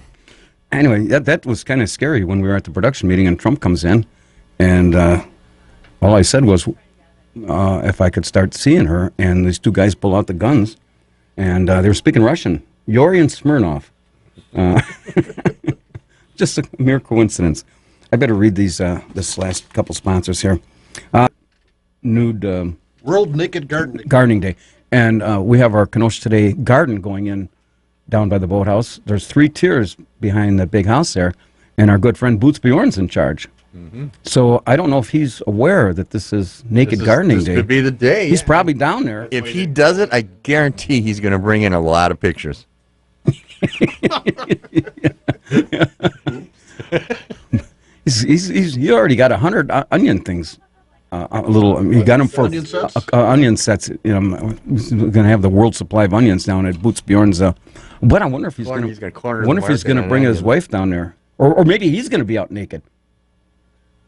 S2: Anyway, that was kind of scary when we were at the production meeting and Trump comes in, and all I said was if I could start seeing her, and these two guys pull out the guns, and they were speaking Russian. Yuri and Smirnov. Just a mere coincidence. I better read these this last couple sponsors here. Nude
S5: World Naked
S2: Gardening Day, and we have our Kenosha Today garden going in down by the boathouse. There's 3 tiers behind the big house there, and our good friend Boots Bjorn's in charge. So I don't know if he's aware that this is Naked Gardening Day.
S6: This could be the day.
S2: He's probably down there.
S6: If he does it, I guarantee he's going to bring in a lot of pictures.
S2: He already got 100 onion things. He got them for onion sets. You know, he's going to have the world supply of onions down at Boots Bjorn's. But I wonder if he's going to bring his wife down there, or maybe he's going to be out naked.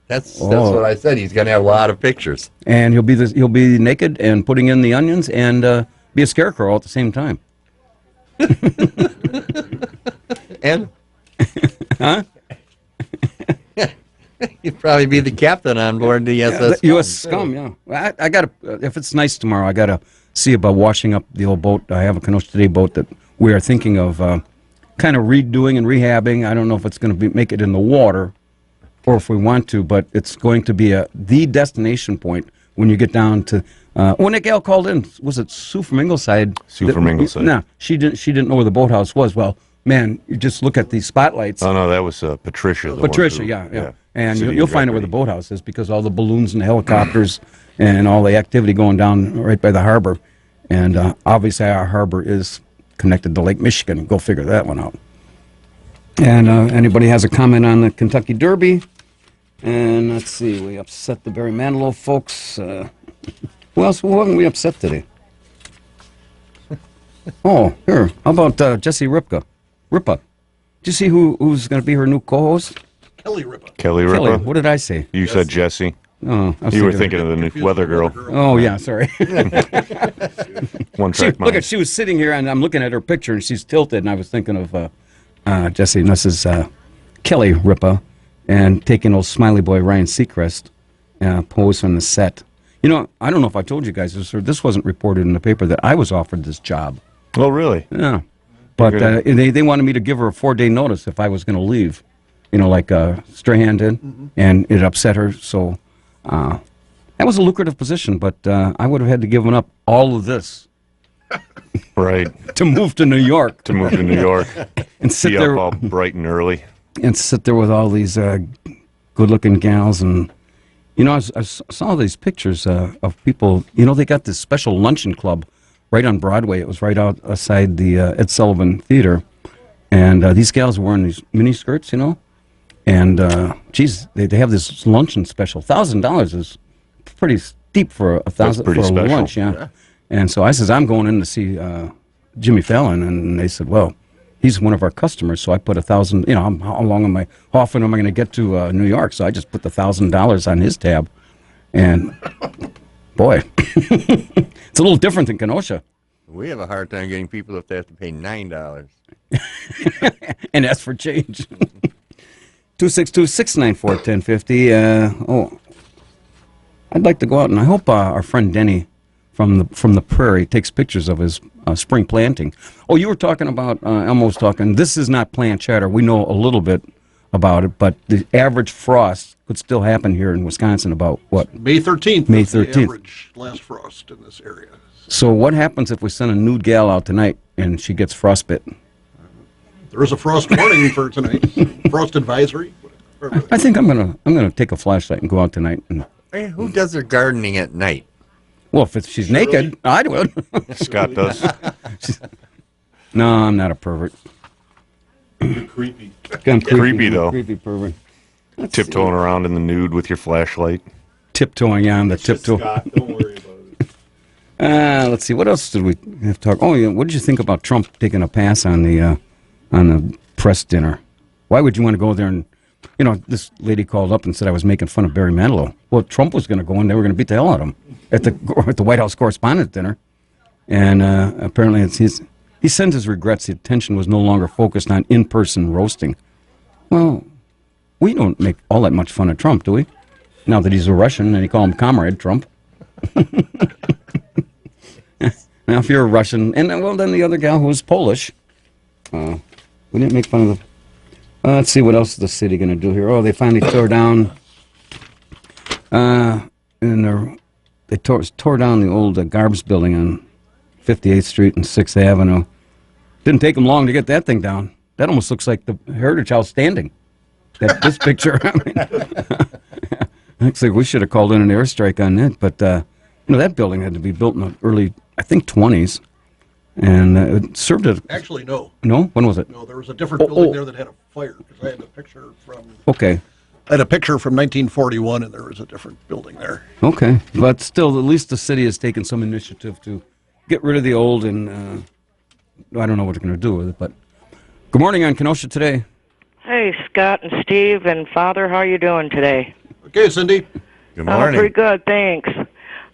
S6: That's what I said. He's going to have a lot of pictures,
S2: and he'll be naked and putting in the onions and be a scarecrow all at the same time.
S6: And
S2: huh?
S6: You'd probably be the captain on board the SS
S2: U.S. Scum, yeah. I got to, if it's nice tomorrow, I got to see about washing up the old boat. I have a Kenosha Today boat that we are thinking of kind of redoing and rehabbing. I don't know if it's going to make it in the water or if we want to, but it's going to be the destination point when you get down to, when Nick Gale called in, was it Sue from Ingleside?
S7: Sue from Ingleside.
S2: No, she didn't know where the boathouse was. Well, man, you just look at these spotlights.
S7: Oh no, that was Patricia.
S2: Patricia, yeah. And you'll find out where the boathouse is because all the balloons and the helicopters and all the activity going down right by the harbor. And obviously our harbor is connected to Lake Michigan. Go figure that one out. And anybody has a comment on the Kentucky Derby? And let's see, we upset the Barry Manilow folks. Who haven't we upset today? Oh, here. How about Jessie Ripa? Did you see who's going to be her new co-host?
S5: Kelly Ripa.
S7: Kelly Ripa.
S2: What did I say?
S7: You said Jessie.
S2: Oh,
S7: you were thinking of the new weather girl.
S2: Oh yeah, sorry.
S7: One track mind.
S2: Look, she was sitting here, and I'm looking at her picture, and she's tilted, and I was thinking of Jessie. And this is Kelly Ripa, and taking old smiley boy Ryan Seacrest pose on the set. You know, I don't know if I told you guys this, or this wasn't reported in the paper that I was offered this job.
S7: Oh, really?
S2: Yeah. But they wanted me to give her a 4-day notice if I was going to leave. You know, like Strahan did, and it upset her. So that was a lucrative position, but I would have had to give up all of this.
S7: Right.
S2: To move to New York.
S7: And sit there all bright and early.
S2: And sit there with all these good-looking gals. And, you know, I saw these pictures of people. You know, they got this special luncheon club right on Broadway. It was right outside the Ed Sullivan Theater. And these gals were wearing these mini skirts, you know. And, geez, they have this luncheon special. $1,000 is pretty steep for a lunch, yeah. And so I says, I'm going in to see Jimmy Fallon. And they said, well, he's one of our customers. So I put $1,000, you know, how often am I going to get to New York? So I just put the $1,000 on his tab. And, boy, it's a little different than Kenosha.
S6: We have a hard time getting people if they have to pay $9.
S2: And that's for change. 262-694-1050. I'd like to go out, and I hope our friend Denny from the prairie takes pictures of his spring planting. Oh, you were talking about, Elmo was talking, this is not plant chatter. We know a little bit about it, but the average frost could still happen here in Wisconsin about what?
S5: May 13th.
S2: May 13th.
S5: The average last frost in this area.
S2: So what happens if we send a nude gal out tonight and she gets frostbitten?
S5: There is a frost warning for tonight. Frost advisory.
S2: I think I'm gonna take a flashlight and go out tonight. And
S6: Hey, who does their gardening at night?
S2: Well, if she's naked, I would.
S7: Scott does.
S2: No, I'm not a pervert.
S5: You're creepy.
S2: I'm
S7: creepy though.
S2: Creepy pervert.
S7: Tiptoeing around in the nude with your flashlight.
S2: Tiptoeing, yeah, on the tiptoe.
S5: Scott, don't worry about it.
S2: Let's see. What else did we have to talk? Oh, yeah. What did you think about Trump taking a pass on the press dinner? Why would you want to go there and, you know, this lady called up and said I was making fun of Barry Manilow. Well, Trump was going to go and they were going to beat the hell out of him at the White House Correspondents' Dinner. And apparently he sends his regrets. The attention was no longer focused on in-person roasting. Well, we don't make all that much fun of Trump, do we? Now that he's a Russian and you call him Comrade Trump. Now, if you're a Russian, and well, then the other gal who was Polish, we didn't make fun of the. Let's see, what else is the city going to do here? Oh, they finally tore down. They tore down the old Garbs building on 58th Street and 6th Avenue. Didn't take them long to get that thing down. That almost looks like the Heritage House standing. This picture. I mean, looks like we should have called in an airstrike on that. But you know, that building had to be built in the early, I think, 20s. And it served as...
S5: Actually, no.
S2: No? When was it?
S5: No, there was a different building there that had a fire. Because I had a picture from...
S2: Okay.
S5: I had a picture from 1941, and there was a different building there.
S2: Okay. But still, at least the city has taken some initiative to get rid of the old, and I don't know what they're going to do with it. But good morning on Kenosha Today.
S11: Hey, Scott and Steve and Father, how are you doing today?
S5: Okay, Cindy.
S6: Good morning.
S11: Pretty good, thanks.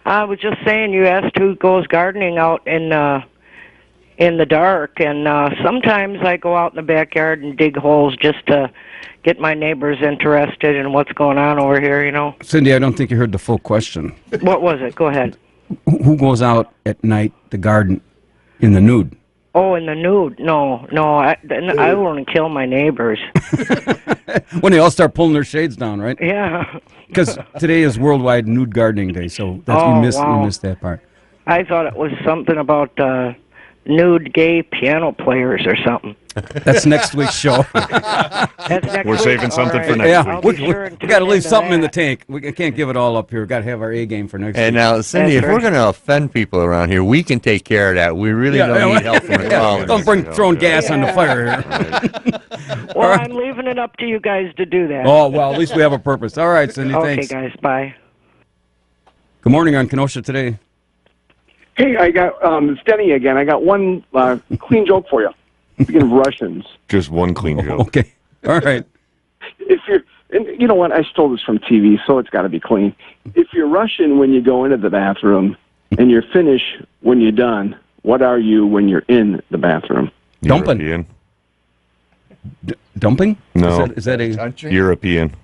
S11: I was just saying, you asked who goes gardening out in the dark, and sometimes I go out in the backyard and dig holes just to get my neighbors interested in what's going on over here, you know.
S2: Cindy, I don't think you heard the full question.
S11: What was it? Go ahead.
S2: Who goes out at night to garden in the nude?
S11: Oh, in the nude? No, I want to kill my neighbors.
S2: When they all start pulling their shades down, right?
S11: Yeah.
S2: Because today is Worldwide Nude Gardening Day, so you missed that part.
S11: I thought it was something about nude gay piano players or something.
S2: That's next week's show.
S11: That's next
S7: We're
S11: week?
S7: saving something
S11: All
S7: for
S11: right.
S7: next
S2: Yeah,
S7: week.
S2: we got to leave something in the tank. We can't give it all up here. We got to have our A game for next week.
S6: And now, Cindy, if we're going to offend people around here, we can take care of that. We really don't need help from the callers.
S2: Don't bring throwing gas on the fire here.
S11: Well, I'm leaving it up to you guys to do that.
S2: Oh, well, at least we have a purpose. All right, Cindy,
S11: Okay,
S2: thanks.
S11: guys, bye.
S2: Good morning on Kenosha today.
S16: Hey, I got it's Denny again. I got one clean joke for you. Speaking of Russians,
S7: Just one clean joke.
S2: Okay, all right.
S16: if you're, and you know what? I stole this from TV, so it's got to be clean. If you're Russian when you go into the bathroom, and you're Finnish when you're done, what are you when you're in the bathroom?
S2: Dumping.
S7: European.
S2: Dumping?
S7: No.
S2: Is that a
S7: European.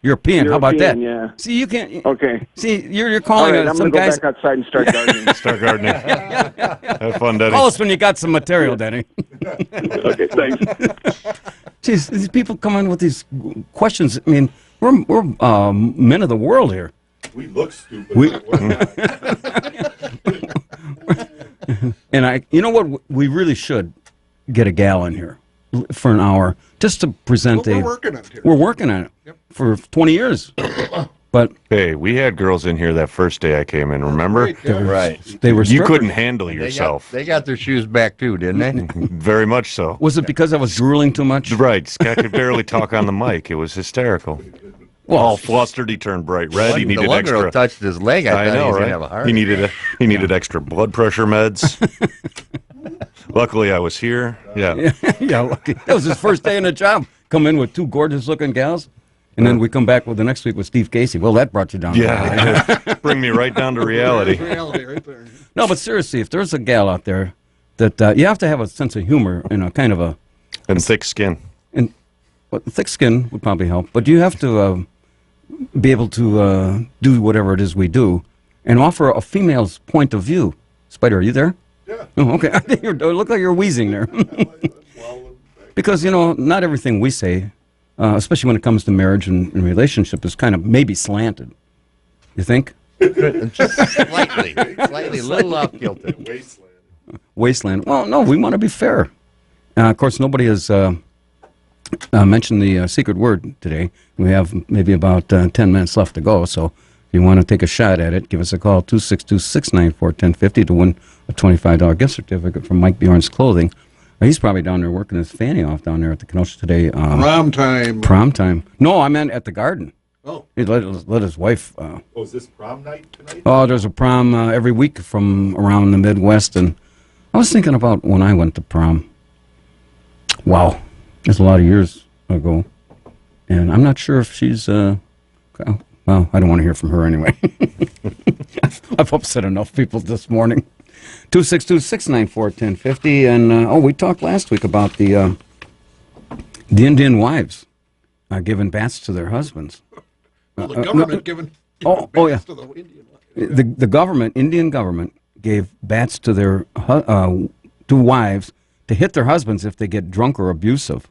S2: European? How about that?
S16: Yeah.
S2: See, you can't.
S16: Okay.
S2: See, you're calling
S16: All right, I'm
S2: some
S16: gonna go
S2: guys.
S16: back outside and start gardening.
S7: Start gardening. Have fun, Denny.
S2: Call us when you got some material, Denny.
S16: Okay, thanks.
S2: Jeez, these people come in with these questions. I mean, we're men of the world here.
S4: We look stupid.
S2: And you know what? We really should get a gal in here for an hour just to present
S5: We're working on it here.
S2: We're working on it for 20 years. But
S7: hey, we had girls in here that first day I came in. Remember?
S6: Right.
S2: They were.
S7: You
S2: strippers.
S7: couldn't handle yourself.
S6: They got their shoes back, too, didn't they?
S7: Very much so.
S2: Was it because I was drooling too much?
S7: Right. Scott could barely talk on the mic. It was hysterical.
S2: Well,
S7: all flustered, he turned bright red. He needed
S6: the one
S7: extra.
S6: Girl touched his leg. I thought
S7: know,
S6: he was
S7: right?
S6: gonna have a heart.
S7: He needed extra blood pressure meds. Luckily, I was here. Yeah.
S2: Yeah, lucky. That was his first day in the job. Come in with two gorgeous-looking gals, and then we come back with the next week with Steve Casey. Well, that brought you down.
S7: Yeah, bring me right down to reality.
S5: Reality right there.
S2: No, but seriously, if there's a gal out there that you have to have a sense of humor and a kind of a
S7: and thick skin.
S2: And well, thick skin would probably help, but you have to be able to do whatever it is we do and offer a female's point of view. Spider, are you there?
S5: Yeah.
S2: Oh, okay. You look like you're wheezing there. Because, you know, not everything we say, especially when it comes to marriage and relationship, is kind of maybe slanted. You think?
S6: Just slightly, a little off kilter.
S2: Wasteland. Well, no, we want to be fair. Of course, nobody has mentioned the secret word today. We have maybe about 10 minutes left to go, so if you want to take a shot at it, give us a call, 262-694-1050 to win a $25 gift certificate from Mike Bjorn's Clothing. He's probably down there working his fanny off down there at the Kenosha today.
S5: Prom time.
S2: Prom time. No, I meant at the garden.
S5: Oh.
S2: He let his wife...
S4: Oh, is this prom night tonight?
S2: Oh, there's a prom every week from around the Midwest, and I was thinking about when I went to prom. Wow. That's a lot of years ago. And I'm not sure if she's... well, I don't want to hear from her anyway. I've upset enough people this morning. 262-694-1050. And, we talked last week about the Indian wives giving baths to their husbands.
S5: Well, the government giving
S2: yeah.
S5: to the Indian.
S2: The government, Indian government, gave bats to their to wives to hit their husbands if they get drunk or abusive.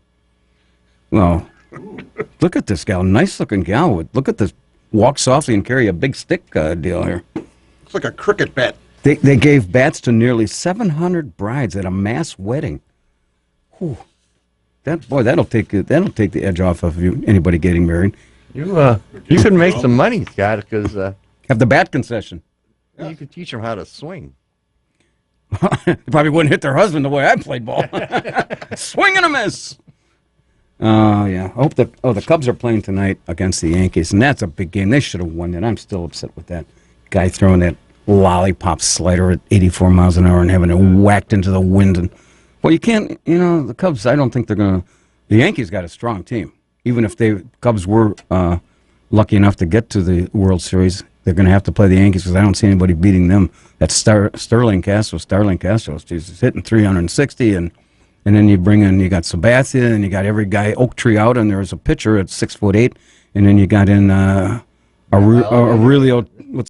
S2: Well, look at this gal, nice-looking gal. Look at this, walk softly and carry a big stick deal here.
S5: It's like a cricket bat.
S2: They gave bats to nearly 700 brides at a mass wedding. Whew. That'll take the edge off of anybody getting married.
S6: You could make some money, Scott, because
S2: have the bat concession.
S6: You could teach them how to swing.
S2: They probably wouldn't hit their husband the way I played ball. Swing and a miss. Yeah. I hope the Cubs are playing tonight against the Yankees, and that's a big game. They should have won it. I'm still upset with that guy throwing that lollipop slider at 84 miles an hour and having it whacked into the wind. And well, you can't. You know, the Cubs. I don't think they're gonna. The Yankees got a strong team. Even if Cubs were lucky enough to get to the World Series, they're going to have to play the Yankees because I don't see anybody beating them. That's Starling Castro. He's hitting 360, and then you got Sabathia, and you got every guy, Oak Tree out, and there's a pitcher at 6'8", and then you got in Aurelio